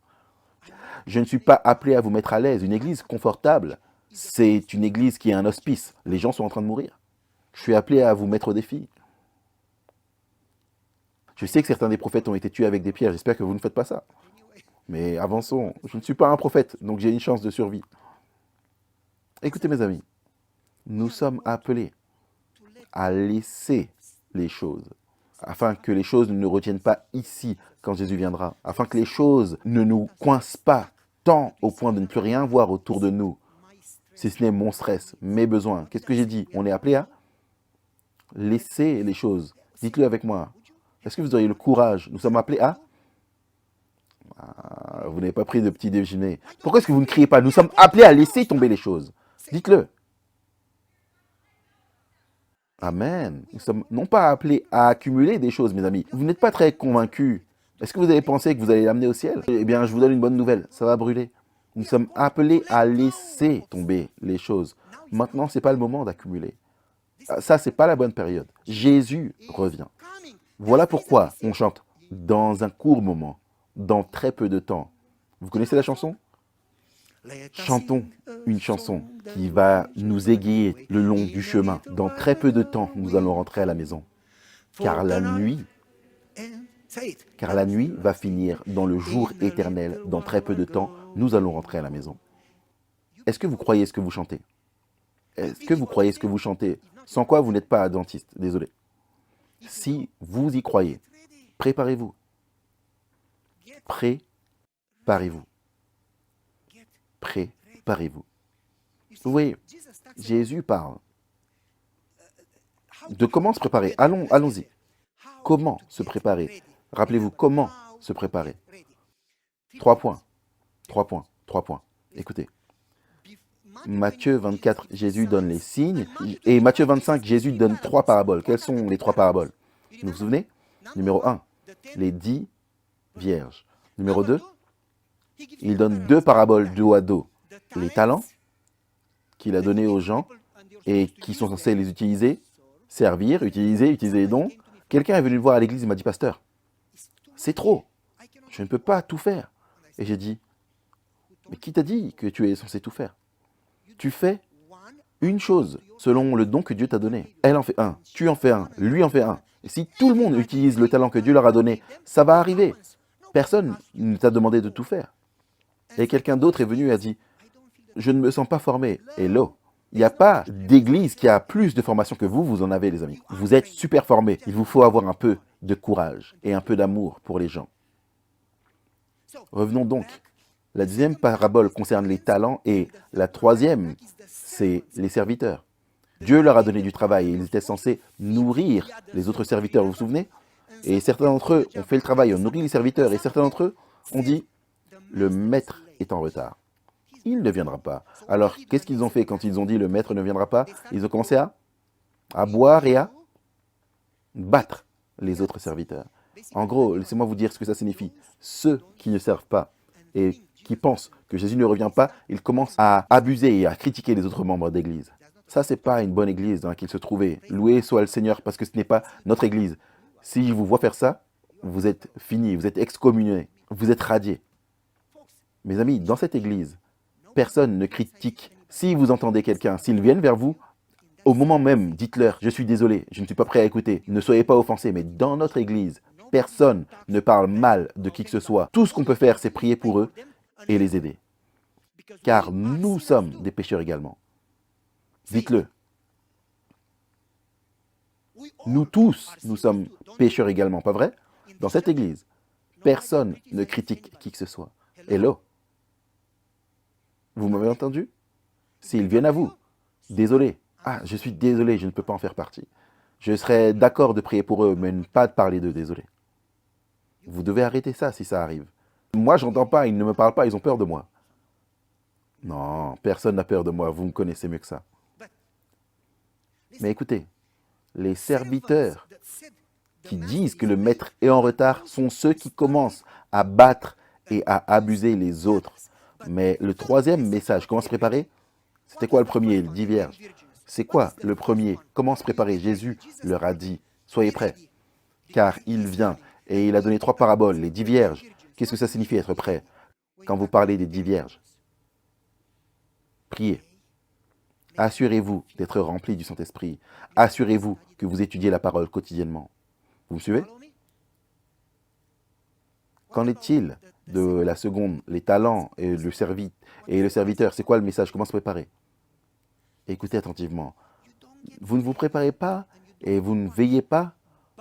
A: Je ne suis pas appelé à vous mettre à l'aise. Une église confortable, c'est une église qui est un hospice. Les gens sont en train de mourir. Je suis appelé à vous mettre au défi. Je sais que certains des prophètes ont été tués avec des pierres. J'espère que vous ne faites pas ça. Mais avançons. Je ne suis pas un prophète, donc j'ai une chance de survie. Écoutez mes amis, nous sommes appelés à laisser les choses, afin que les choses ne nous retiennent pas ici quand Jésus viendra, afin que les choses ne nous coincent pas tant au point de ne plus rien voir autour de nous, si ce n'est mon stress, mes besoins. Qu'est-ce que j'ai dit? On est appelé à laisser les choses. Dites-le avec moi. Est-ce que vous auriez le courage? Nous sommes appelés à Ah, vous n'avez pas pris de petit déjeuner. Pourquoi est-ce que vous ne criez pas? Nous sommes appelés à laisser tomber les choses. Dites-le. Amen. Nous sommes non pas appelés à accumuler des choses, mes amis. Vous n'êtes pas très convaincus. Est-ce que vous avez pensé que vous allez l'amener au ciel? Eh bien, je vous donne une bonne nouvelle. Ça va brûler. Nous sommes appelés à laisser tomber les choses. Maintenant, ce n'est pas le moment d'accumuler. Ça, ce n'est pas la bonne période. Jésus revient. Voilà pourquoi on chante dans un court moment, dans très peu de temps. Vous connaissez la chanson? Chantons une chanson qui va nous aiguiller le long du chemin. Dans très peu de temps, nous allons rentrer à la maison. Car la nuit va finir dans le jour éternel. Dans très peu de temps, nous allons rentrer à la maison. Est-ce que vous croyez ce que vous chantez? Est-ce que vous croyez ce que vous chantez? Sans quoi vous n'êtes pas adventiste, désolé. Si vous y croyez, préparez-vous. Préparez-vous. Préparez-vous. Vous voyez, Jésus parle de comment se préparer. Allons-y. Comment se préparer? Rappelez-vous, comment se préparer? 3 points. 3 points. 3 points. Écoutez. Matthieu 24, Jésus donne les signes. Et Matthieu 25, Jésus donne 3 paraboles. Quelles sont les 3 paraboles? Vous vous souvenez? Numéro 1, les 10 vierges. Numéro 2, il donne 2 paraboles dos à dos. Les talents qu'il a donnés aux gens et qui sont censés les utiliser, servir, utiliser les dons. Quelqu'un est venu le voir à l'église et m'a dit, pasteur, c'est trop. Je ne peux pas tout faire. Et j'ai dit, mais qui t'a dit que tu es censé tout faire? Tu fais une chose selon le don que Dieu t'a donné. Elle en fait un, tu en fais un, lui en fait un. Et si tout le monde utilise le talent que Dieu leur a donné, ça va arriver. Personne ne t'a demandé de tout faire. Et quelqu'un d'autre est venu et a dit, je ne me sens pas formé. Hello. Il n'y a pas d'église qui a plus de formation que vous, vous en avez les amis. Vous êtes super formés. Il vous faut avoir un peu de courage et un peu d'amour pour les gens. Revenons donc. La deuxième parabole concerne les talents et la troisième, c'est les serviteurs. Dieu leur a donné du travail et ils étaient censés nourrir les autres serviteurs, vous vous souvenez? Et certains d'entre eux ont fait le travail, ont nourri les serviteurs et certains d'entre eux ont dit, le maître est en retard. Il ne viendra pas. Alors, qu'est-ce qu'ils ont fait quand ils ont dit le maître ne viendra pas? Ils ont commencé à boire et à battre les autres serviteurs. En gros, laissez-moi vous dire ce que ça signifie. Ceux qui ne servent pas et qui pensent que Jésus ne revient pas, ils commencent à abuser et à critiquer les autres membres d'église. Ça, ce n'est pas une bonne église dans laquelle se trouver. Loué soit le Seigneur parce que ce n'est pas notre église. Si je vous vois faire ça, vous êtes finis, vous êtes excommuniés, vous êtes radiés. Mes amis, dans cette église, personne ne critique. Si vous entendez quelqu'un, s'ils viennent vers vous, au moment même, dites-leur, je suis désolé, je ne suis pas prêt à écouter. Ne soyez pas offensés, mais dans notre église, personne ne parle mal de qui que ce soit. Tout ce qu'on peut faire, c'est prier pour eux et les aider. Car nous sommes des pécheurs également. Dites-le. Nous tous, nous sommes pécheurs également, pas vrai? Dans cette église, personne ne critique qui que ce soit. Hello. Vous m'avez entendu? S'ils viennent à vous, désolé. Ah, je suis désolé, je ne peux pas en faire partie. Je serais d'accord de prier pour eux, mais pas de parler d'eux, désolé. Vous devez arrêter ça si ça arrive. Moi, j'entends pas, ils ne me parlent pas, ils ont peur de moi. Non, personne n'a peur de moi, vous me connaissez mieux que ça. Mais écoutez, les serviteurs qui disent que le maître est en retard sont ceux qui commencent à battre et à abuser les autres. Mais le troisième message, comment se préparer? C'était quoi le premier? Les 10 vierges. C'est quoi le premier? Comment se préparer? Jésus leur a dit, soyez prêts, car il vient. Et il a donné 3 paraboles, les 10 vierges. Qu'est-ce que ça signifie être prêt? Quand vous parlez des 10 vierges, priez. Assurez-vous d'être rempli du Saint-Esprit. Assurez-vous que vous étudiez la parole quotidiennement. Vous me suivez? Qu'en est-il de la seconde, les talents et le serviteur? C'est quoi le message? Comment se préparer? Écoutez attentivement. Vous ne vous préparez pas et vous ne veillez pas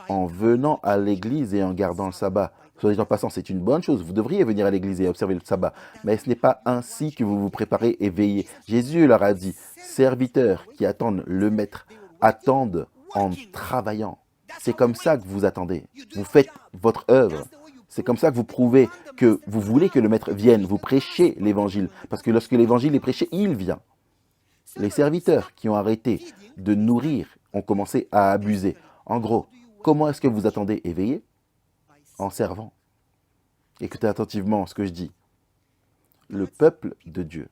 A: en venant à l'église et en gardant le sabbat. Soit dit en passant, c'est une bonne chose. Vous devriez venir à l'église et observer le sabbat. Mais ce n'est pas ainsi que vous vous préparez et veillez. Jésus leur a dit, serviteurs qui attendent le maître, attendent en travaillant. C'est comme ça que vous attendez. Vous faites votre œuvre. C'est comme ça que vous prouvez que vous voulez que le Maître vienne. Vous prêchez l'Évangile. Parce que lorsque l'Évangile est prêché, il vient. Les serviteurs qui ont arrêté de nourrir ont commencé à abuser. En gros, comment est-ce que vous attendez éveillé? En servant. Écoutez attentivement ce que je dis. Le peuple de Dieu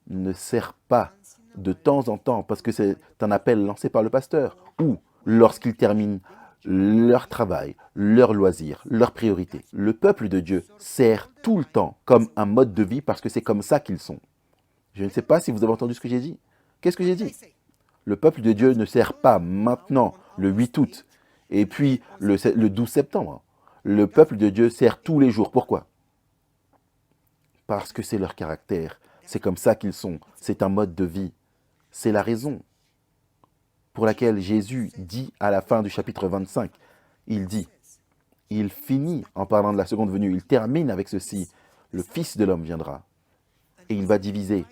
A: ne sert pas de temps en temps parce que c'est un appel lancé par le pasteur ou lorsqu'ils terminent leur travail, leur loisir, leurs priorités. Le peuple de Dieu sert tout le temps comme un mode de vie parce que c'est comme ça qu'ils sont. Je ne sais pas si vous avez entendu ce que j'ai dit. Qu'est-ce que j'ai dit? Le peuple de Dieu ne sert pas maintenant, le 8 août, et puis le 12 septembre. Le peuple de Dieu sert tous les jours. Pourquoi? Parce que c'est leur caractère. C'est comme ça qu'ils sont. C'est un mode de vie. C'est la raison pour laquelle Jésus dit à la fin du chapitre 25, il dit, il finit en parlant de la seconde venue, il termine avec ceci, le Fils de l'homme viendra et il va diviser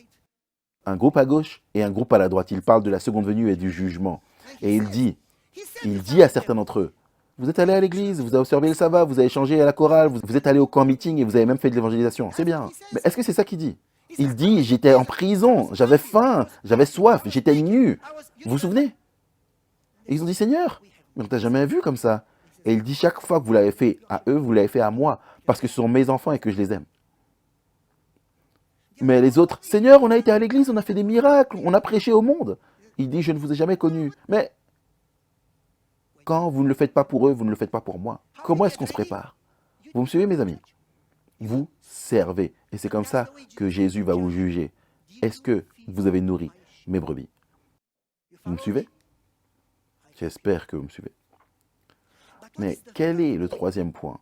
A: un groupe à gauche et un groupe à la droite. Il parle de la seconde venue et du jugement. Et il dit à certains d'entre eux, vous êtes allés à l'église, vous avez observé le sabbat, vous avez changé à la chorale, vous êtes allés au camp meeting et vous avez même fait de l'évangélisation. C'est bien. Mais est-ce que c'est ça qu'il dit? Il dit, j'étais en prison, j'avais faim, j'avais soif, j'étais nu. Vous vous souvenez? Et ils ont dit, Seigneur, mais on t'a jamais vu comme ça. Et il dit, chaque fois que vous l'avez fait à eux, vous l'avez fait à moi, parce que ce sont mes enfants et que je les aime. Mais les autres, Seigneur, on a été à l'église, on a fait des miracles, on a prêché au monde. Il dit, je ne vous ai jamais connus. Mais quand vous ne le faites pas pour eux, vous ne le faites pas pour moi. Comment est-ce qu'on se prépare? Vous me suivez, mes amis? Vous servez. Et c'est comme ça que Jésus va vous juger. Est-ce que vous avez nourri mes brebis? Vous me suivez? J'espère que vous me suivez. Mais quel est le troisième point?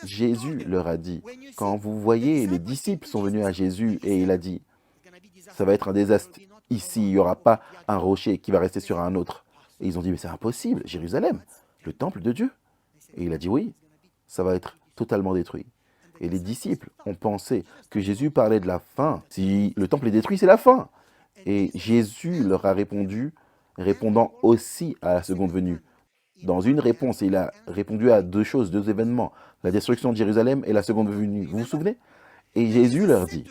A: Jésus leur a dit, quand vous voyez, les disciples sont venus à Jésus et il a dit, ça va être un désastre. Ici, il n'y aura pas un rocher qui va rester sur un autre. Et ils ont dit, mais c'est impossible, Jérusalem, le temple de Dieu. Et il a dit, oui, ça va être totalement détruit. Et les disciples ont pensé que Jésus parlait de la fin. Si le temple est détruit, c'est la fin. Et Jésus leur a répondu, répondant aussi à la seconde venue. Dans une réponse, il a répondu à deux choses, deux événements, la destruction de Jérusalem et la seconde venue. Vous vous souvenez? Et Jésus leur dit,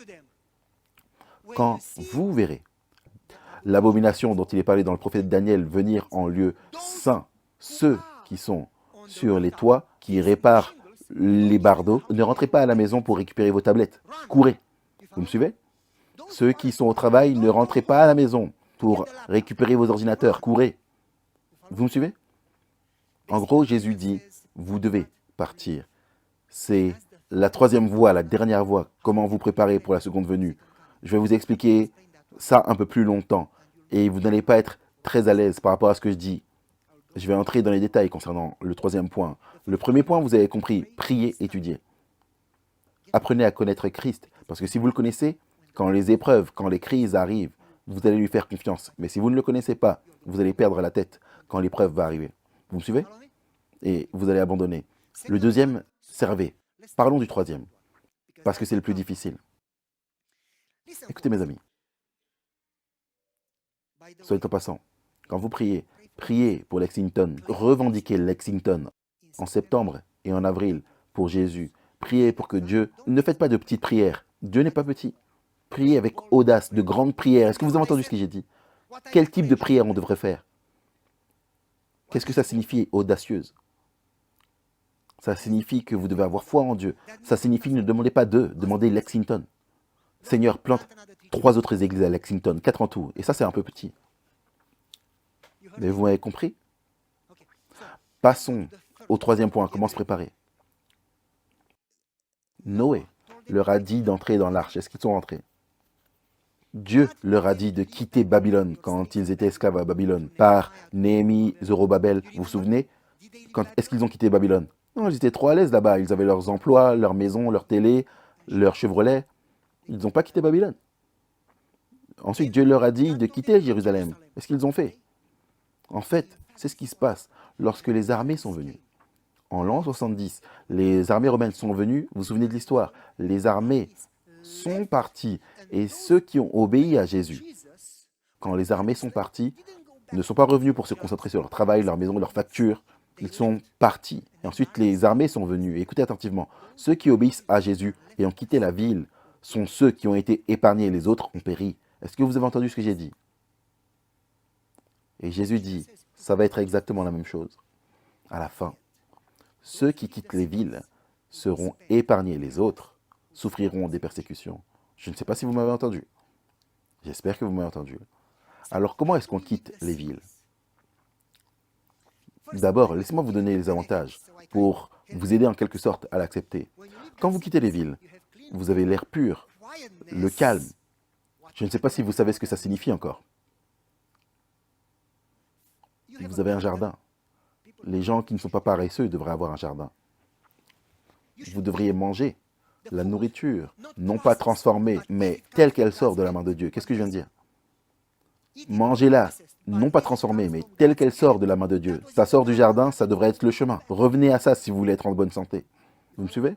A: quand vous verrez l'abomination dont il est parlé dans le prophète Daniel venir en lieu saint, ceux qui sont sur les toits, qui réparent les bardeaux, ne rentrez pas à la maison pour récupérer vos tablettes. Courez. Vous me suivez? Ceux qui sont au travail, ne rentrez pas à la maison pour récupérer vos ordinateurs. Courez. Vous me suivez? En gros, Jésus dit, vous devez partir. C'est la troisième voie, la dernière voie. Comment vous préparer pour la seconde venue? Je vais vous expliquer ça un peu plus longtemps. Et vous n'allez pas être très à l'aise par rapport à ce que je dis. Je vais entrer dans les détails concernant le troisième point. Le premier point, vous avez compris, priez, étudiez. Apprenez à connaître Christ. Parce que si vous le connaissez, quand les épreuves, quand les crises arrivent, vous allez lui faire confiance. Mais si vous ne le connaissez pas, vous allez perdre la tête quand l'épreuve va arriver. Vous me suivez? Et vous allez abandonner. Le deuxième, servez. Parlons du troisième, parce que c'est le plus difficile. Écoutez mes amis, soyez en passant, quand vous priez, priez pour Lexington, revendiquez Lexington en septembre et en avril pour Jésus. Priez pour que Dieu, ne faites pas de petites prières, Dieu n'est pas petit. Priez avec audace, de grandes prières. Est-ce que vous avez entendu ce que j'ai dit? Quel type de prière on devrait faire? Qu'est-ce que ça signifie, audacieuse? Ça signifie que vous devez avoir foi en Dieu. Ça signifie ne demandez pas d'eux, demandez Lexington. Seigneur, plante 3 autres églises à Lexington, 4 en tout. Et ça, c'est un peu petit. Mais vous m'avez compris? Passons au troisième point, comment se préparer. Noé leur a dit d'entrer dans l'arche. Est-ce qu'ils sont rentrés? Dieu leur a dit de quitter Babylone quand ils étaient esclaves à Babylone par Néhémie, Zorobabel. Vous vous souvenez? Est-ce qu'ils ont quitté Babylone? Non, ils étaient trop à l'aise là-bas. Ils avaient leurs emplois, leur maison, leur télé, leur Chevrolet. Ils n'ont pas quitté Babylone. Ensuite, Dieu leur a dit de quitter Jérusalem. Est-ce qu'ils ont fait? En fait, c'est ce qui se passe lorsque les armées sont venues. En l'an 70, les armées romaines sont venues. Vous vous souvenez de l'histoire? Les armées sont parties. Et ceux qui ont obéi à Jésus, quand les armées sont parties, ne sont pas revenus pour se concentrer sur leur travail, leur maison, leurs factures. Ils sont partis. Et ensuite, les armées sont venues. Écoutez attentivement. Ceux qui obéissent à Jésus et ont quitté la ville sont ceux qui ont été épargnés. Les autres ont péri. Est-ce que vous avez entendu ce que j'ai dit? Et Jésus dit, ça va être exactement la même chose. À la fin, ceux qui quittent les villes seront épargnés. Les autres souffriront des persécutions. Je ne sais pas si vous m'avez entendu. J'espère que vous m'avez entendu. Alors, comment est-ce qu'on quitte les villes? D'abord, laissez-moi vous donner les avantages pour vous aider en quelque sorte à l'accepter. Quand vous quittez les villes, vous avez l'air pur, le calme. Je ne sais pas si vous savez ce que ça signifie encore. Vous avez un jardin. Les gens qui ne sont pas paresseux devraient avoir un jardin. Vous devriez manger la nourriture, non pas transformée, mais telle qu'elle sort de la main de Dieu. Qu'est-ce que je viens de dire? Mangez-la, non pas transformée, mais telle qu'elle sort de la main de Dieu. Ça sort du jardin, ça devrait être le chemin. Revenez à ça si vous voulez être en bonne santé. Vous me suivez?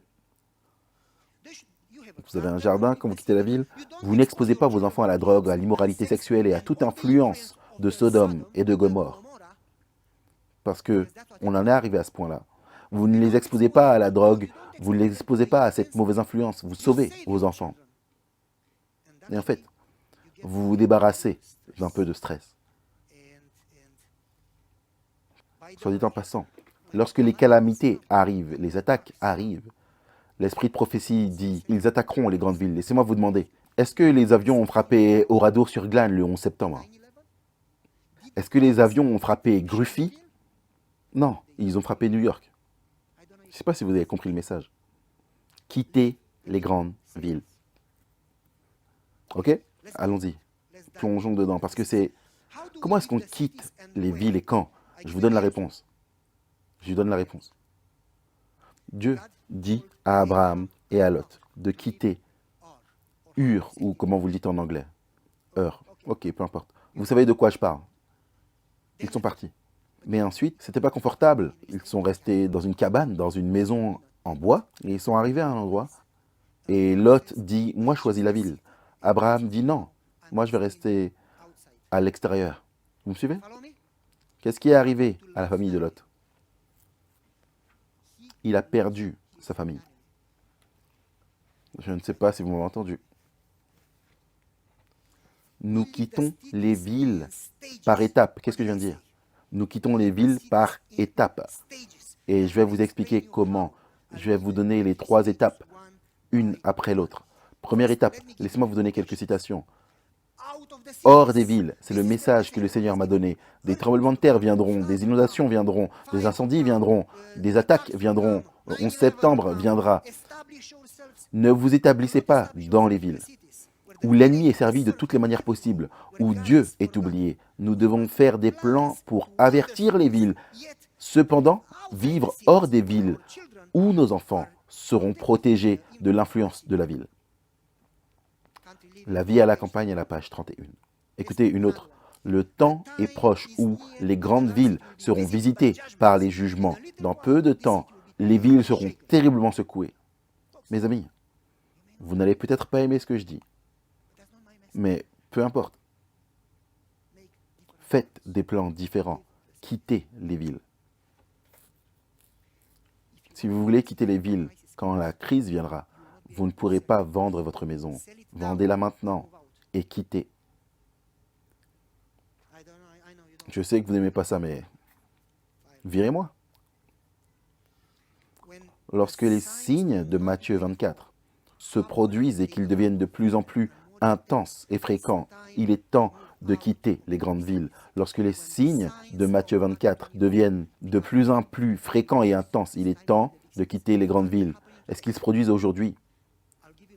A: Vous avez un jardin, quand vous quittez la ville, vous n'exposez pas vos enfants à la drogue, à l'immoralité sexuelle et à toute influence de Sodome et de Gomorrhe. Parce que on en est arrivé à ce point-là. Vous ne les exposez pas à la drogue, vous ne les exposez pas à cette mauvaise influence. Vous sauvez vos enfants. Et en fait, vous vous débarrassez d'un peu de stress. Soit dit en passant, lorsque les calamités arrivent, les attaques arrivent, l'esprit de prophétie dit, ils attaqueront les grandes villes. Laissez-moi vous demander, est-ce que les avions ont frappé Oradour-sur-Glane le 11 septembre? Est-ce que les avions ont frappé Gruffy? Non, ils ont frappé New York. Je ne sais pas si vous avez compris le message. Quittez les grandes villes. Ok? Allons-y. Plongeons dedans. Parce que c'est... Comment est-ce qu'on quitte les villes et quand? Je vous donne la réponse. Je vous donne la réponse. Dieu dit à Abraham et à Lot de quitter Ur, ou comment vous le dites en anglais? Ur. Ok, peu importe. Vous savez de quoi je parle. Ils sont partis. Mais ensuite, c'était pas confortable. Ils sont restés dans une cabane, dans une maison en bois, et ils sont arrivés à un endroit. Et Lot dit, moi je choisis la ville. Abraham dit, non, moi je vais rester à l'extérieur. Vous me suivez? Qu'est-ce qui est arrivé à la famille de Lot? Il a perdu sa famille. Je ne sais pas si vous m'avez entendu. Nous quittons les villes par étapes. Qu'est-ce que je viens de dire? Nous quittons les villes par étapes. Et je vais vous expliquer comment. Je vais vous donner les 3 étapes, une après l'autre. Première étape, laissez-moi vous donner quelques citations. Hors des villes, c'est le message que le Seigneur m'a donné. Des tremblements de terre viendront, des inondations viendront, des incendies viendront, des attaques viendront, le 11 septembre viendra. Ne vous établissez pas dans les villes, où l'ennemi est servi de toutes les manières possibles, où Dieu est oublié. Nous devons faire des plans pour avertir les villes. Cependant, vivre hors des villes, où nos enfants seront protégés de l'influence de la ville. La vie à la campagne à la page 31. Écoutez une autre. Le temps est proche où les grandes villes seront visitées par les jugements. Dans peu de temps, les villes seront terriblement secouées. Mes amis, vous n'allez peut-être pas aimer ce que je dis, mais peu importe. Faites des plans différents. Quittez les villes. Si vous voulez quitter les villes quand la crise viendra, vous ne pourrez pas vendre votre maison. Vendez-la maintenant et quittez. Je sais que vous n'aimez pas ça, mais virez-moi. Lorsque les signes de Matthieu 24 se produisent et qu'ils deviennent de plus en plus intenses et fréquents, il est temps de quitter les grandes villes. Lorsque les signes de Matthieu 24 deviennent de plus en plus fréquents et intenses, il est temps de quitter les grandes villes. Est-ce qu'ils se produisent aujourd'hui?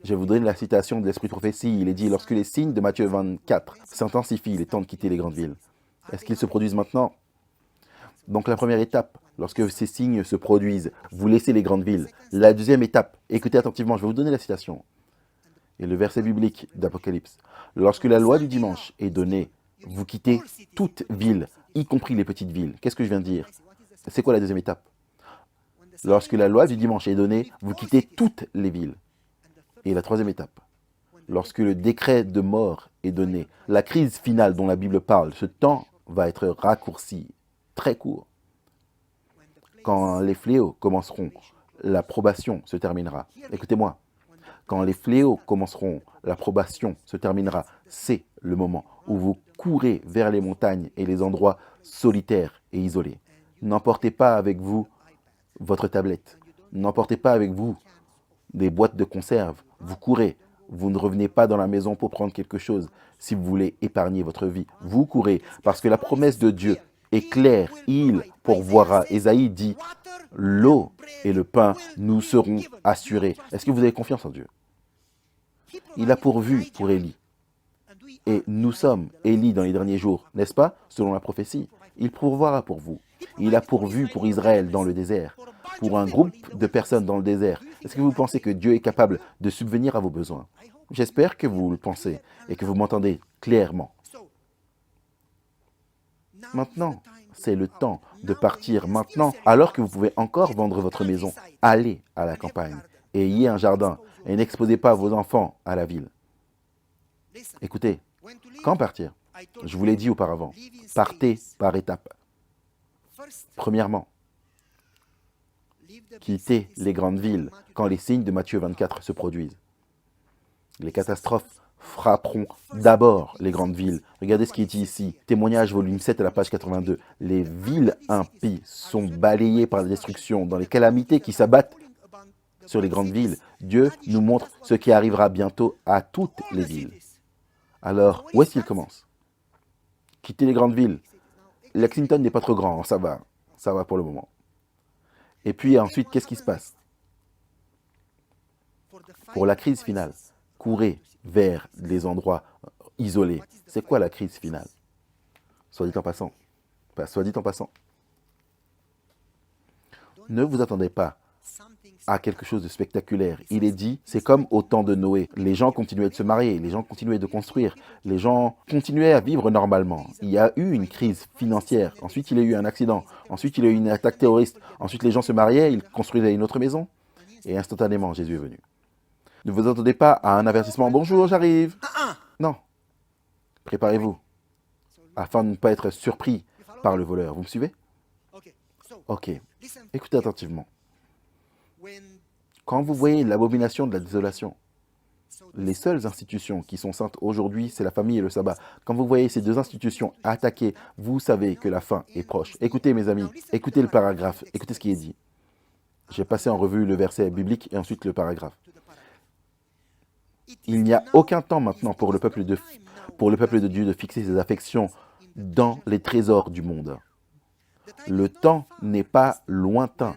A: Je vais vous donner la citation de l'Esprit de prophétie. Il est dit, lorsque les signes de Matthieu 24 s'intensifient, il est temps de quitter les grandes villes. Est-ce qu'ils se produisent maintenant? Donc la première étape, lorsque ces signes se produisent, vous laissez les grandes villes. La deuxième étape, écoutez attentivement, je vais vous donner la citation. Et le verset biblique d'Apocalypse. Lorsque la loi du dimanche est donnée, vous quittez toute ville, y compris les petites villes. Qu'est-ce que je viens de dire? C'est quoi la deuxième étape? Lorsque la loi du dimanche est donnée, vous quittez toutes les villes. Et la troisième étape, lorsque le décret de mort est donné, la crise finale dont la Bible parle, ce temps va être raccourci, très court. Quand les fléaux commenceront, la probation se terminera. Écoutez-moi, quand les fléaux commenceront, la probation se terminera. C'est le moment où vous courez vers les montagnes et les endroits solitaires et isolés. N'emportez pas avec vous votre tablette. N'emportez pas avec vous des boîtes de conserve. Vous courez. Vous ne revenez pas dans la maison pour prendre quelque chose si vous voulez épargner votre vie. Vous courez parce que la promesse de Dieu est claire. Il pourvoira. Ésaïe dit, l'eau et le pain nous seront assurés. Est-ce que vous avez confiance en Dieu? Il a pourvu pour Élie. Et nous sommes Élie dans les derniers jours, n'est-ce pas? Selon la prophétie. Il pourvoira pour vous. Il a pourvu pour Israël dans le désert, pour un groupe de personnes dans le désert. Est-ce que vous pensez que Dieu est capable de subvenir à vos besoins? J'espère que vous le pensez et que vous m'entendez clairement. Maintenant, c'est le temps de partir maintenant, alors que vous pouvez encore vendre votre maison. Allez à la campagne et ayez un jardin et n'exposez pas vos enfants à la ville. Écoutez, quand partir? Je vous l'ai dit auparavant, partez par étapes. Premièrement, quittez les grandes villes quand les signes de Matthieu 24 se produisent. Les catastrophes frapperont d'abord les grandes villes. Regardez ce qui est dit ici. Témoignage volume 7 à la page 82. Les villes impies sont balayées par la destruction dans les calamités qui s'abattent sur les grandes villes. Dieu nous montre ce qui arrivera bientôt à toutes les villes. Alors, où est-ce qu'il commence? Quitter les grandes villes. Lexington n'est pas trop grand, ça va pour le moment. Et puis ensuite, qu'est-ce qui se passe? Pour la crise finale, courez vers les endroits isolés. C'est quoi la crise finale? Soit dit en passant. Soit dit en passant. Ne vous attendez pas à quelque chose de spectaculaire. Il est dit, c'est comme au temps de Noé. Les gens continuaient de se marier, les gens continuaient de construire, les gens continuaient à vivre normalement. Il y a eu une crise financière, ensuite il y a eu un accident, ensuite il y a eu une attaque terroriste, ensuite les gens se mariaient, ils construisaient une autre maison, et instantanément Jésus est venu. Ne vous attendez pas à un avertissement, bonjour, j'arrive. Non, préparez-vous, afin de ne pas être surpris par le voleur. Vous me suivez? Ok, écoutez attentivement. Quand vous voyez l'abomination de la désolation, les seules institutions qui sont saintes aujourd'hui, c'est la famille et le sabbat. Quand vous voyez ces deux institutions attaquées, vous savez que la fin est proche. Écoutez mes amis, écoutez le paragraphe, écoutez ce qui est dit. J'ai passé en revue le verset biblique et ensuite le paragraphe. Il n'y a aucun temps maintenant pour le peuple de Dieu de fixer ses affections dans les trésors du monde. Le temps n'est pas lointain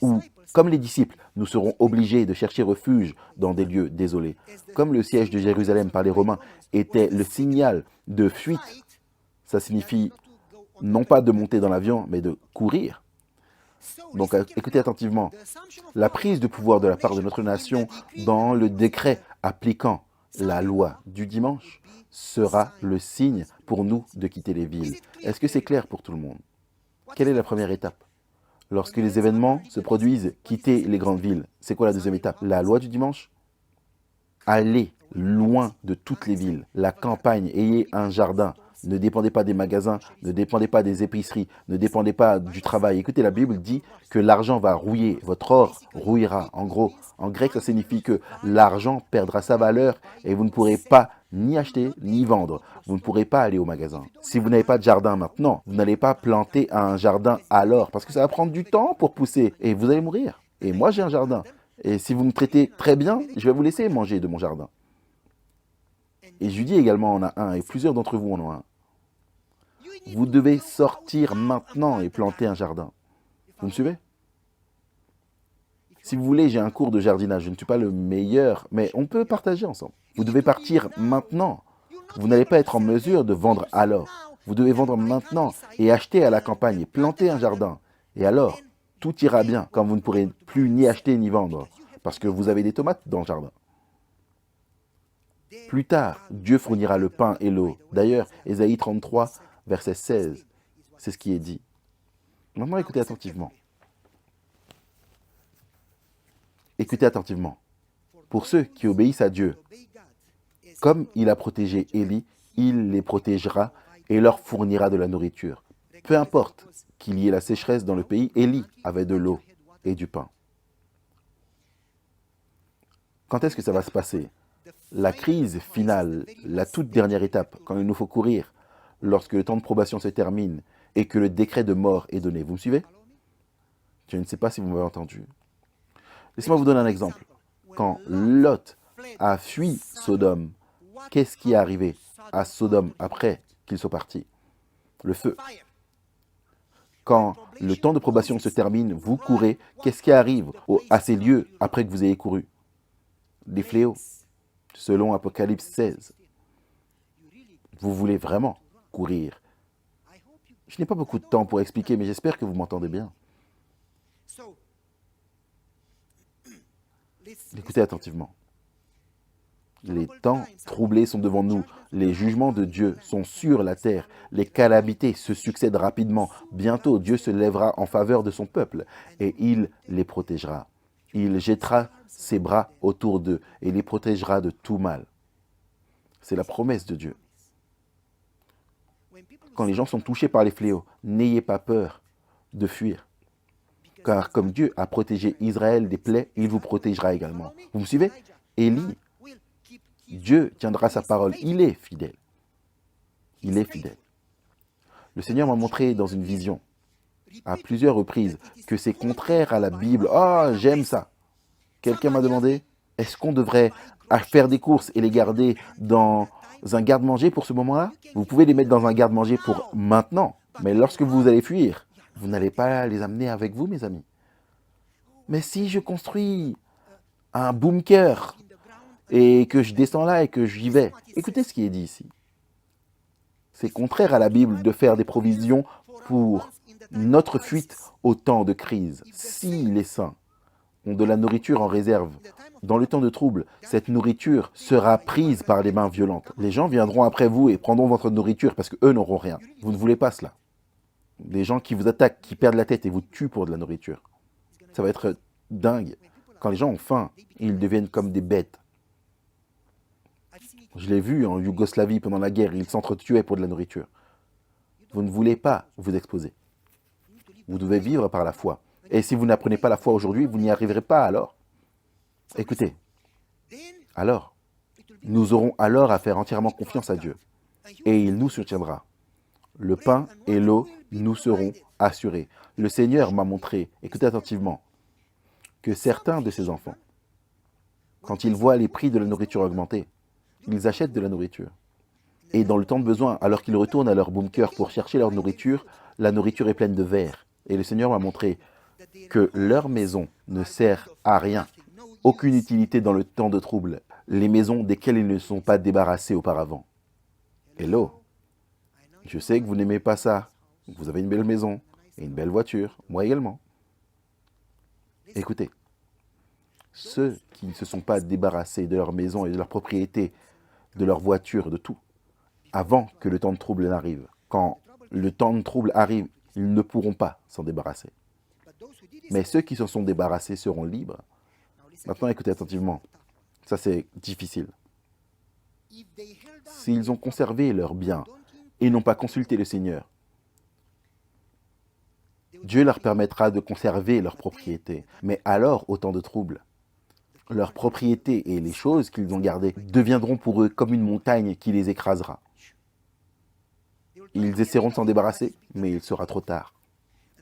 A: où, comme les disciples, nous serons obligés de chercher refuge dans des lieux désolés. Comme le siège de Jérusalem par les Romains était le signal de fuite, ça signifie non pas de monter dans l'avion, mais de courir. Donc écoutez attentivement, la prise de pouvoir de la part de notre nation dans le décret appliquant la loi du dimanche sera le signe pour nous de quitter les villes. Est-ce que c'est clair pour tout le monde? Quelle est la première étape? Lorsque les événements se produisent, quitter les grandes villes. C'est quoi la deuxième étape? La loi du dimanche? Allez loin de toutes les villes. La campagne, ayez un jardin. Ne dépendez pas des magasins, ne dépendez pas des épiceries, ne dépendez pas du travail. Écoutez, la Bible dit que l'argent va rouiller, votre or rouillera. En gros, en grec, ça signifie que l'argent perdra sa valeur et vous ne pourrez pas ni acheter ni vendre. Vous ne pourrez pas aller au magasin. Si vous n'avez pas de jardin maintenant, vous n'allez pas planter un jardin alors parce que ça va prendre du temps pour pousser et vous allez mourir. Et moi, j'ai un jardin. Et si vous me traitez très bien, je vais vous laisser manger de mon jardin. Et Judy également en a un et plusieurs d'entre vous en ont un. Vous devez sortir maintenant et planter un jardin. Vous me suivez? Si vous voulez, j'ai un cours de jardinage. Je ne suis pas le meilleur, mais on peut partager ensemble. Vous devez partir maintenant. Vous n'allez pas être en mesure de vendre alors. Vous devez vendre maintenant et acheter à la campagne et planter un jardin. Et alors, tout ira bien quand vous ne pourrez plus ni acheter ni vendre parce que vous avez des tomates dans le jardin. Plus tard, Dieu fournira le pain et l'eau. D'ailleurs, Ésaïe 33, verset 16, c'est ce qui est dit. Maintenant, écoutez attentivement. Écoutez attentivement. Pour ceux qui obéissent à Dieu, comme il a protégé Élie, il les protégera et leur fournira de la nourriture. Peu importe qu'il y ait la sécheresse dans le pays, Élie avait de l'eau et du pain. Quand est-ce que ça va se passer? La crise finale, la toute dernière étape, quand il nous faut courir, lorsque le temps de probation se termine et que le décret de mort est donné. Vous me suivez? Je ne sais pas si vous m'avez entendu. Laissez-moi vous donner un exemple. Quand Lot a fui Sodome, qu'est-ce qui est arrivé à Sodome après qu'il soit parti? Le feu. Quand le temps de probation se termine, vous courez, qu'est-ce qui arrive à ces lieux après que vous ayez couru? Les fléaux, selon Apocalypse 16. Vous voulez vraiment courir. Je n'ai pas beaucoup de temps pour expliquer, mais j'espère que vous m'entendez bien. Écoutez attentivement. Les temps troublés sont devant nous. Les jugements de Dieu sont sur la terre. Les calamités se succèdent rapidement. Bientôt, Dieu se lèvera en faveur de son peuple et il les protégera. Il jettera ses bras autour d'eux et les protégera de tout mal. C'est la promesse de Dieu. Quand les gens sont touchés par les fléaux, n'ayez pas peur de fuir. Car comme Dieu a protégé Israël des plaies, il vous protégera également. Vous me suivez? Élie, Dieu tiendra sa parole. Il est fidèle. Il est fidèle. Le Seigneur m'a montré dans une vision, à plusieurs reprises, que c'est contraire à la Bible. Ah, j'aime ça. Quelqu'un m'a demandé, est-ce qu'on devrait faire des courses et les garder dans un garde-manger pour ce moment-là? Vous pouvez les mettre dans un garde-manger pour maintenant. Mais lorsque vous allez fuir, vous n'allez pas les amener avec vous, mes amis. Mais si je construis un bunker et que je descends là et que j'y vais, écoutez ce qui est dit ici. C'est contraire à la Bible de faire des provisions pour notre fuite au temps de crise. Si les saints ont de la nourriture en réserve, dans le temps de trouble, cette nourriture sera prise par les mains violentes. Les gens viendront après vous et prendront votre nourriture parce qu'eux n'auront rien. Vous ne voulez pas cela. Des gens qui vous attaquent, qui perdent la tête et vous tuent pour de la nourriture. Ça va être dingue. Quand les gens ont faim, ils deviennent comme des bêtes. Je l'ai vu en Yougoslavie pendant la guerre, ils s'entretuaient pour de la nourriture. Vous ne voulez pas vous exposer. Vous devez vivre par la foi. Et si vous n'apprenez pas la foi aujourd'hui, vous n'y arriverez pas alors. Écoutez, alors, nous aurons alors à faire entièrement confiance à Dieu. Et il nous soutiendra. Le pain et l'eau nous seront assurés. Le Seigneur m'a montré, écoutez attentivement, que certains de ses enfants, quand ils voient les prix de la nourriture augmenter, ils achètent de la nourriture. Et dans le temps de besoin, alors qu'ils retournent à leur bunker pour chercher leur nourriture, la nourriture est pleine de vers. Et le Seigneur m'a montré que leur maison ne sert à rien, aucune utilité dans le temps de trouble, les maisons desquelles ils ne sont pas débarrassés auparavant. Hello, je sais que vous n'aimez pas ça. Vous avez une belle maison et une belle voiture, moi également. Écoutez, ceux qui ne se sont pas débarrassés de leur maison et de leur propriété, de leur voiture, de tout, avant que le temps de trouble n'arrive. Quand le temps de trouble arrive, ils ne pourront pas s'en débarrasser. Mais ceux qui s'en sont débarrassés seront libres. Maintenant, écoutez attentivement. Ça, c'est difficile. S'ils ont conservé leurs biens et n'ont pas consulté le Seigneur, Dieu leur permettra de conserver leurs propriétés. Mais alors, au temps de trouble, leurs propriétés et les choses qu'ils ont gardées deviendront pour eux comme une montagne qui les écrasera. Ils essaieront de s'en débarrasser, mais il sera trop tard.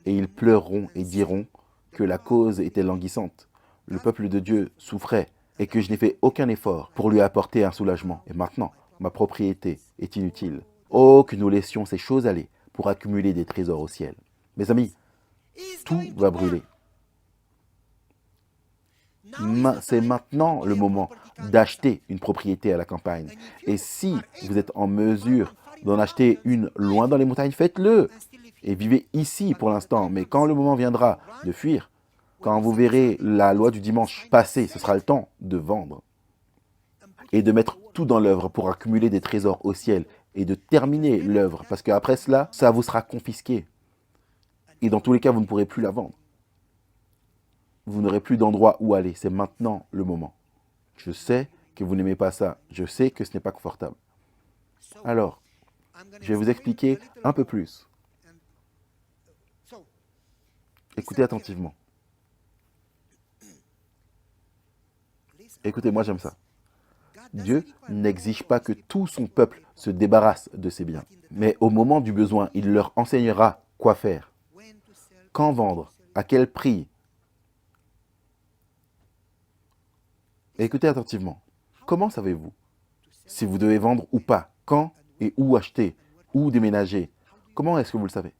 A: Et ils pleureront et diront que la cause était languissante. Le peuple de Dieu souffrait et que je n'ai fait aucun effort pour lui apporter un soulagement. Et maintenant, ma propriété est inutile. Oh, que nous laissions ces choses aller pour accumuler des trésors au ciel. Mes amis, tout va brûler. C'est maintenant le moment d'acheter une propriété à la campagne. Et si vous êtes en mesure d'en acheter une loin dans les montagnes, faites-le. Et vivez ici pour l'instant. Mais quand le moment viendra de fuir, quand vous verrez la loi du dimanche passer, ce sera le temps de vendre. Et de mettre tout dans l'œuvre pour accumuler des trésors au ciel. Et de terminer l'œuvre. Parce qu'après cela, ça vous sera confisqué. Et dans tous les cas, vous ne pourrez plus la vendre. Vous n'aurez plus d'endroit où aller. C'est maintenant le moment. Je sais que vous n'aimez pas ça. Je sais que ce n'est pas confortable. Alors, je vais vous expliquer un peu plus. Écoutez attentivement. Écoutez, moi j'aime ça. Dieu n'exige pas que tout son peuple se débarrasse de ses biens. Mais au moment du besoin, il leur enseignera quoi faire, quand vendre, à quel prix. Écoutez attentivement. Comment savez-vous si vous devez vendre ou pas, quand et où acheter, où déménager? Comment est-ce que vous le savez?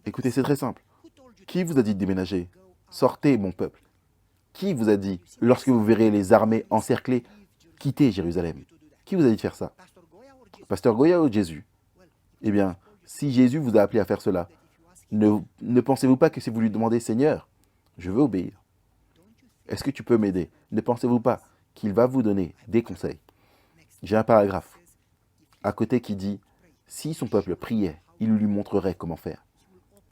A: Écoutez, c'est très simple. Qui vous a dit de déménager? Sortez, mon peuple. Qui vous a dit, lorsque vous verrez les armées encerclées, quittez Jérusalem? Qui vous a dit de faire ça? Pasteur Goya ou Jésus? Eh bien, si Jésus vous a appelé à faire cela, ne pensez-vous pas que si vous lui demandez, Seigneur, je veux obéir, est-ce que tu peux m'aider? Ne pensez-vous pas qu'il va vous donner des conseils? J'ai un paragraphe à côté qui dit, si son peuple priait, il lui montrerait comment faire.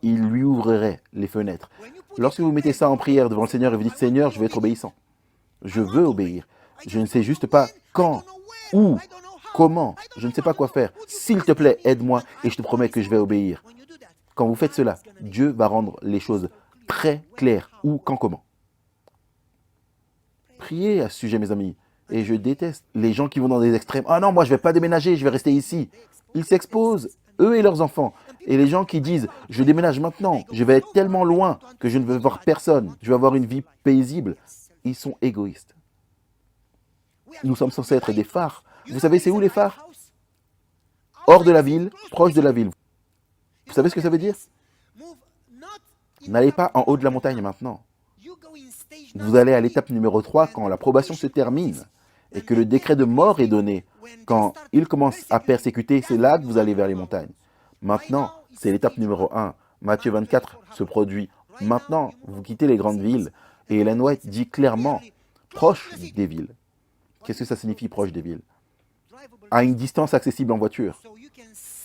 A: Il lui ouvrirait les fenêtres. Lorsque vous mettez ça en prière devant le Seigneur et vous dites, Seigneur, je veux être obéissant. Je veux obéir. Je ne sais juste pas quand, où, comment. Je ne sais pas quoi faire. S'il te plaît, aide-moi et je te promets que je vais obéir. Quand vous faites cela, Dieu va rendre les choses très claires. Où, quand, comment. Priez à ce sujet, mes amis. Et je déteste les gens qui vont dans des extrêmes. Ah non, moi je ne vais pas déménager, je vais rester ici. Ils s'exposent, eux et leurs enfants. Et les gens qui disent, je déménage maintenant, je vais être tellement loin que je ne veux voir personne, je vais avoir une vie paisible. Ils sont égoïstes. Nous sommes censés être des phares. Vous savez, c'est où les phares? Hors de la ville, proche de la ville. Vous savez ce que ça veut dire? N'allez pas en haut de la montagne maintenant. Vous allez à l'étape numéro 3 quand la probation se termine et que le décret de mort est donné. Quand il commence à persécuter, c'est là que vous allez vers les montagnes. Maintenant, c'est l'étape numéro 1. Matthieu 24 se produit. Maintenant, vous quittez les grandes villes. Et Ellen White dit clairement, proche des villes. Qu'est-ce que ça signifie, proche des villes? À une distance accessible en voiture.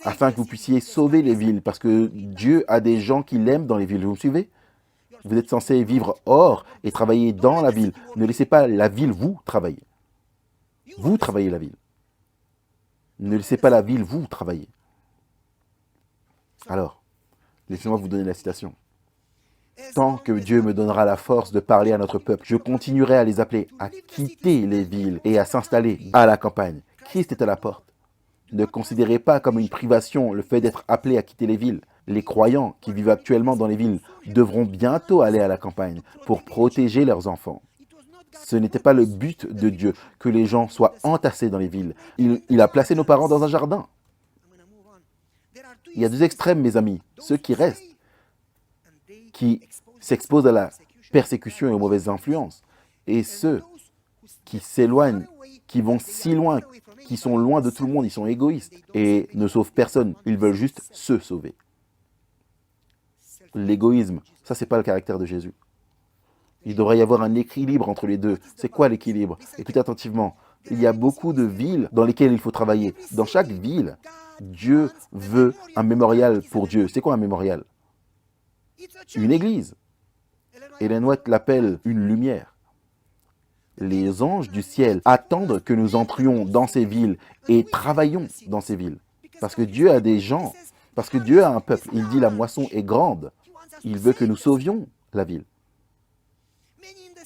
A: Afin que vous puissiez sauver les villes. Parce que Dieu a des gens qui l'aiment dans les villes. Vous me suivez? Vous êtes censé vivre hors et travailler dans la ville. Ne laissez pas la ville vous travailler. Vous travaillez la ville. Ne laissez pas la ville vous travailler. Alors, laissez-moi vous donner la citation. Tant que Dieu me donnera la force de parler à notre peuple, je continuerai à les appeler à quitter les villes et à s'installer à la campagne. Christ est à la porte. Ne considérez pas comme une privation le fait d'être appelé à quitter les villes. Les croyants qui vivent actuellement dans les villes devront bientôt aller à la campagne pour protéger leurs enfants. Ce n'était pas le but de Dieu que les gens soient entassés dans les villes. Il a placé nos parents dans un jardin. Il y a deux extrêmes, mes amis. Ceux qui restent, qui s'exposent à la persécution et aux mauvaises influences, et ceux qui s'éloignent, qui vont si loin, qui sont loin de tout le monde, ils sont égoïstes et ne sauvent personne. Ils veulent juste se sauver. L'égoïsme, ça, c'est pas le caractère de Jésus. Il devrait y avoir un équilibre entre les deux. C'est quoi l'équilibre? Écoutez attentivement. Il y a beaucoup de villes dans lesquelles il faut travailler. Dans chaque ville, Dieu veut un mémorial pour Dieu. C'est quoi un mémorial? Une église. Ellen White l'appelle une lumière. Les anges du ciel attendent que nous entrions dans ces villes et travaillions dans ces villes. Parce que Dieu a des gens, parce que Dieu a un peuple. Il dit la moisson est grande. Il veut que nous sauvions la ville.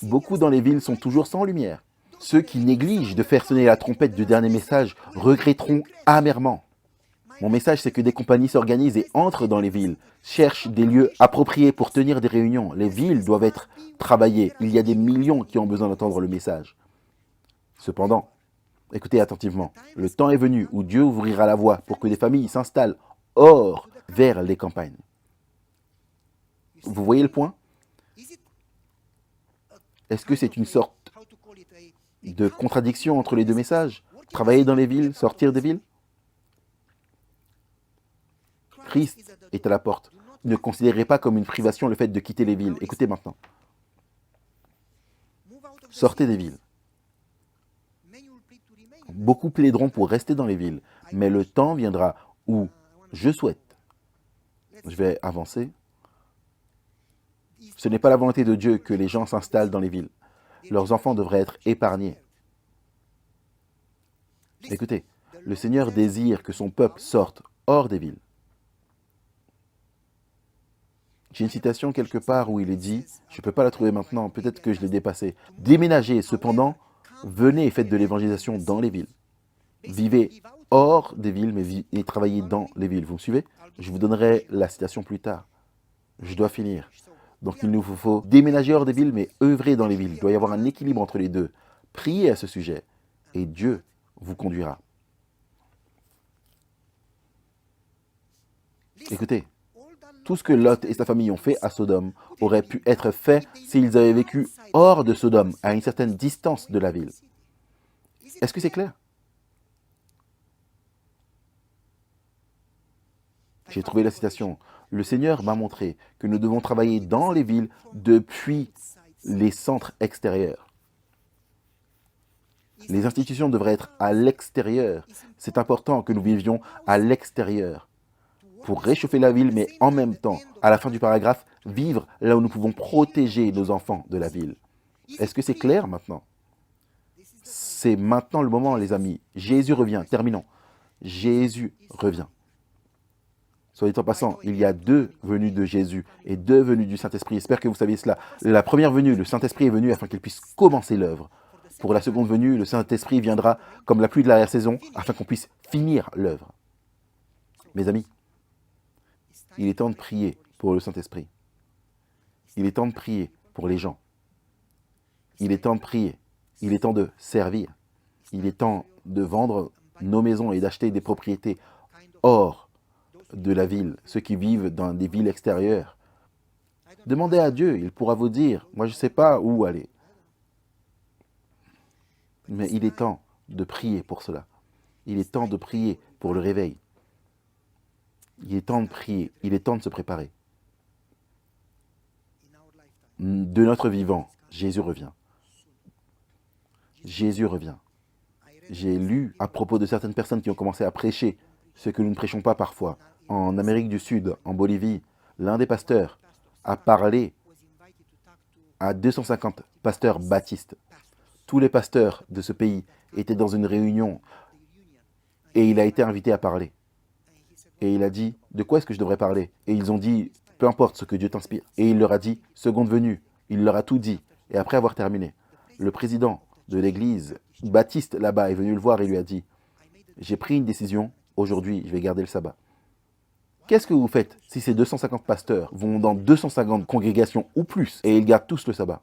A: Beaucoup dans les villes sont toujours sans lumière. Ceux qui négligent de faire sonner la trompette du dernier message regretteront amèrement. Mon message, c'est que des compagnies s'organisent et entrent dans les villes, cherchent des lieux appropriés pour tenir des réunions. Les villes doivent être travaillées. Il y a des millions qui ont besoin d'entendre le message. Cependant, écoutez attentivement, le temps est venu où Dieu ouvrira la voie pour que des familles s'installent hors, vers les campagnes. Vous voyez le point? Est-ce que c'est une sorte de contradiction entre les deux messages? Travailler dans les villes, sortir des villes? Christ est à la porte. Ne considérez pas comme une privation le fait de quitter les villes. Écoutez maintenant. Sortez des villes. Beaucoup plaideront pour rester dans les villes, mais le temps viendra où je souhaite. Je vais avancer. Ce n'est pas la volonté de Dieu que les gens s'installent dans les villes. Leurs enfants devraient être épargnés. Écoutez, le Seigneur désire que son peuple sorte hors des villes. J'ai une citation quelque part où il est dit, je ne peux pas la trouver maintenant, peut-être que je l'ai dépassée. Déménagez cependant, venez et faites de l'évangélisation dans les villes. Vivez hors des villes, mais et travaillez dans les villes. Vous me suivez? Je vous donnerai la citation plus tard. Je dois finir. Donc il nous faut déménager hors des villes, mais œuvrer dans les villes. Il doit y avoir un équilibre entre les deux. Priez à ce sujet, et Dieu vous conduira. Écoutez, tout ce que Lot et sa famille ont fait à Sodome aurait pu être fait s'ils avaient vécu hors de Sodome, à une certaine distance de la ville. Est-ce que c'est clair? J'ai trouvé la citation. Le Seigneur m'a montré que nous devons travailler dans les villes depuis les centres extérieurs. Les institutions devraient être à l'extérieur. C'est important que nous vivions à l'extérieur pour réchauffer la ville, mais en même temps, à la fin du paragraphe, vivre là où nous pouvons protéger nos enfants de la ville. Est-ce que c'est clair maintenant? C'est maintenant le moment, les amis. Jésus revient. Terminons. Jésus revient. Soit dit en passant, il y a 2 venues de Jésus et 2 venues du Saint-Esprit. J'espère que vous saviez cela. La première venue, le Saint-Esprit est venu afin qu'il puisse commencer l'œuvre. Pour la seconde venue, le Saint-Esprit viendra comme la pluie de l'arrière-saison afin qu'on puisse finir l'œuvre. Mes amis, il est temps de prier pour le Saint-Esprit. Il est temps de prier pour les gens. Il est temps de prier. Il est temps de servir. Il est temps de vendre nos maisons et d'acheter des propriétés hors de la ville, ceux qui vivent dans des villes extérieures. Demandez à Dieu, il pourra vous dire. Moi, je ne sais pas où aller. Mais il est temps de prier pour cela. Il est temps de prier pour le réveil. Il est temps de prier. Il est temps de se préparer. De notre vivant, Jésus revient. Jésus revient. J'ai lu à propos de certaines personnes qui ont commencé à prêcher ce que nous ne prêchons pas parfois. En Amérique du Sud, en Bolivie, l'un des pasteurs a parlé à 250 pasteurs baptistes. Tous les pasteurs de ce pays étaient dans une réunion et il a été invité à parler. Et il a dit, de quoi est-ce que je devrais parler? Et ils ont dit, peu importe ce que Dieu t'inspire. Et il leur a dit, seconde venue. Il leur a tout dit. Et après avoir terminé, le président de l'église baptiste là-bas est venu le voir et lui a dit, j'ai pris une décision, aujourd'hui je vais garder le sabbat. Qu'est-ce que vous faites si ces 250 pasteurs vont dans 250 congrégations ou plus et ils gardent tous le sabbat?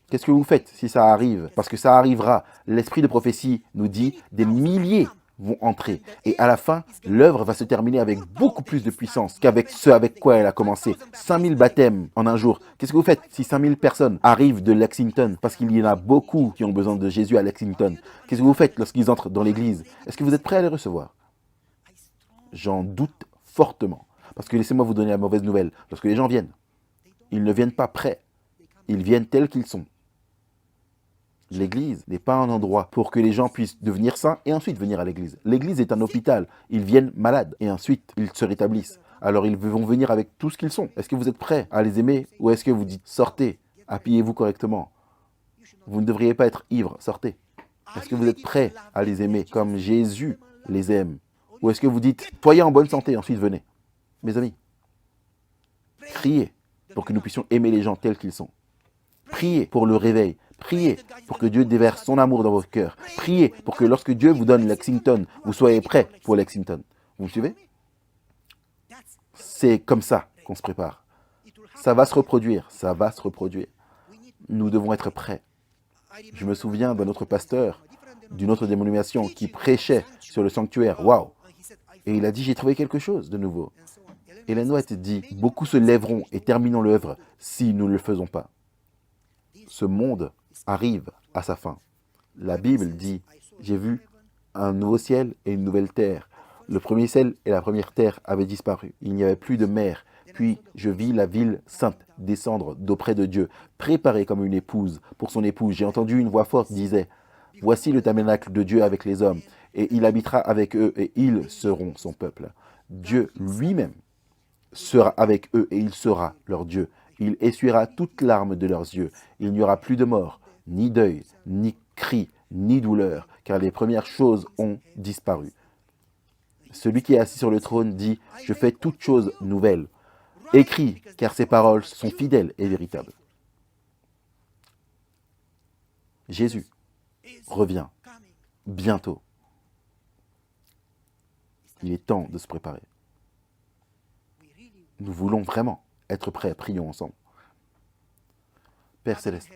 A: Qu'est-ce que vous faites si ça arrive? Parce que ça arrivera. L'esprit de prophétie nous dit des milliers vont entrer. Et à la fin, l'œuvre va se terminer avec beaucoup plus de puissance qu'avec ce avec quoi elle a commencé. 5000 baptêmes en un jour. Qu'est-ce que vous faites si 5000 personnes arrivent de Lexington? Parce qu'il y en a beaucoup qui ont besoin de Jésus à Lexington. Qu'est-ce que vous faites lorsqu'ils entrent dans l'église? Est-ce que vous êtes prêts à les recevoir? J'en doute fortement. Parce que laissez-moi vous donner la mauvaise nouvelle. Lorsque les gens viennent, ils ne viennent pas prêts. Ils viennent tels qu'ils sont. L'église n'est pas un endroit pour que les gens puissent devenir saints et ensuite venir à l'église. L'église est un hôpital. Ils viennent malades et ensuite ils se rétablissent. Alors ils vont venir avec tout ce qu'ils sont. Est-ce que vous êtes prêts à les aimer ou est-ce que vous dites sortez, habillez-vous correctement? Vous ne devriez pas être ivre, sortez. Est-ce que vous êtes prêts à les aimer comme Jésus les aime? Ou est-ce que vous dites soyez en bonne santé, ensuite venez? Mes amis, priez pour que nous puissions aimer les gens tels qu'ils sont. Priez pour le réveil. Priez pour que Dieu déverse son amour dans votre cœur. Priez pour que lorsque Dieu vous donne Lexington, vous soyez prêts pour Lexington. Vous me suivez? C'est comme ça qu'on se prépare. Ça va se reproduire, ça va se reproduire. Nous devons être prêts. Je me souviens d'un autre pasteur, d'une autre dénomination qui prêchait sur le sanctuaire. Waouh! Et il a dit, j'ai trouvé quelque chose de nouveau. Ellen White dit, beaucoup se lèveront et termineront l'œuvre si nous ne le faisons pas. Ce monde arrive à sa fin. La Bible dit, j'ai vu un nouveau ciel et une nouvelle terre. Le premier ciel et la première terre avaient disparu. Il n'y avait plus de mer. Puis je vis la ville sainte descendre d'auprès de Dieu, préparée comme une épouse pour son épouse. J'ai entendu une voix forte disait, voici le tabernacle de Dieu avec les hommes, et il habitera avec eux, et ils seront son peuple. Dieu lui-même sera avec eux, et il sera leur Dieu. Il essuiera toute larme de leurs yeux. Il n'y aura plus de mort, ni deuil, ni cri, ni douleur, car les premières choses ont disparu. Celui qui est assis sur le trône dit, je fais toutes choses nouvelles. écrit, car ses paroles sont fidèles et véritables. Jésus revient bientôt. Il est temps de se préparer. Nous voulons vraiment être prêts. Prions ensemble. Père Céleste,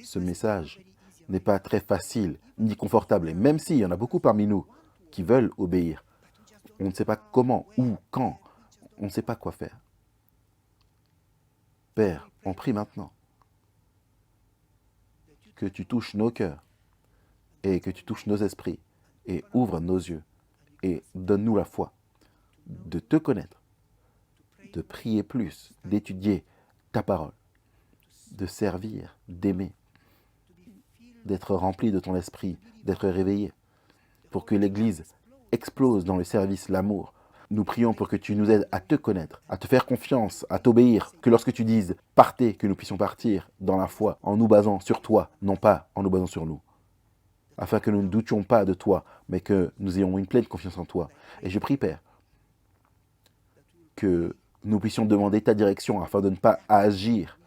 A: ce message n'est pas très facile ni confortable. Et même s'il y en a beaucoup parmi nous qui veulent obéir, on ne sait pas comment, où, quand. On ne sait pas quoi faire. Père, on prie maintenant que tu touches nos cœurs et que tu touches nos esprits et ouvre nos yeux et donne-nous la foi de te connaître, de prier plus, d'étudier ta parole, de servir, d'aimer, d'être rempli de ton esprit, d'être réveillé, pour que l'Église explose dans le service, l'amour. Nous prions pour que tu nous aides à te connaître, à te faire confiance, à t'obéir, que lorsque tu dises « partez », que nous puissions partir dans la foi, en nous basant sur toi, non pas en nous basant sur nous, afin que nous ne doutions pas de toi, mais que nous ayons une pleine confiance en toi. Et je prie, Père, que nous puissions demander ta direction afin de ne pas agir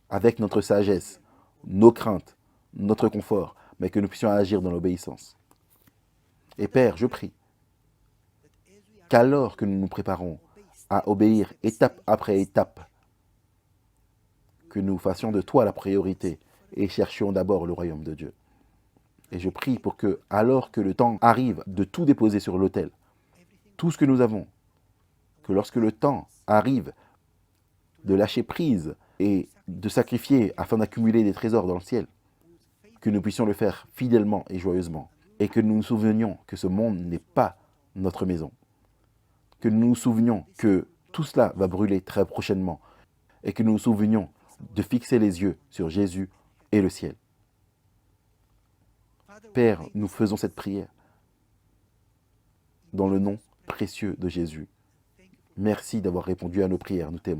A: avec notre sagesse, nos craintes, notre confort, mais que nous puissions agir dans l'obéissance. Et Père, je prie qu'alors que nous nous préparons à obéir étape après étape, que nous fassions de toi la priorité et cherchions d'abord le royaume de Dieu. Et je prie pour que, alors que le temps arrive de tout déposer sur l'autel, tout ce que nous avons, que lorsque le temps arrive de lâcher prise et de sacrifier afin d'accumuler des trésors dans le ciel, que nous puissions le faire fidèlement et joyeusement, et que nous nous souvenions que ce monde n'est pas notre maison, que nous nous souvenions que tout cela va brûler très prochainement, et que nous nous souvenions de fixer les yeux sur Jésus et le ciel. Père, nous faisons cette prière dans le nom précieux de Jésus. Merci d'avoir répondu à nos prières, nous t'aimons.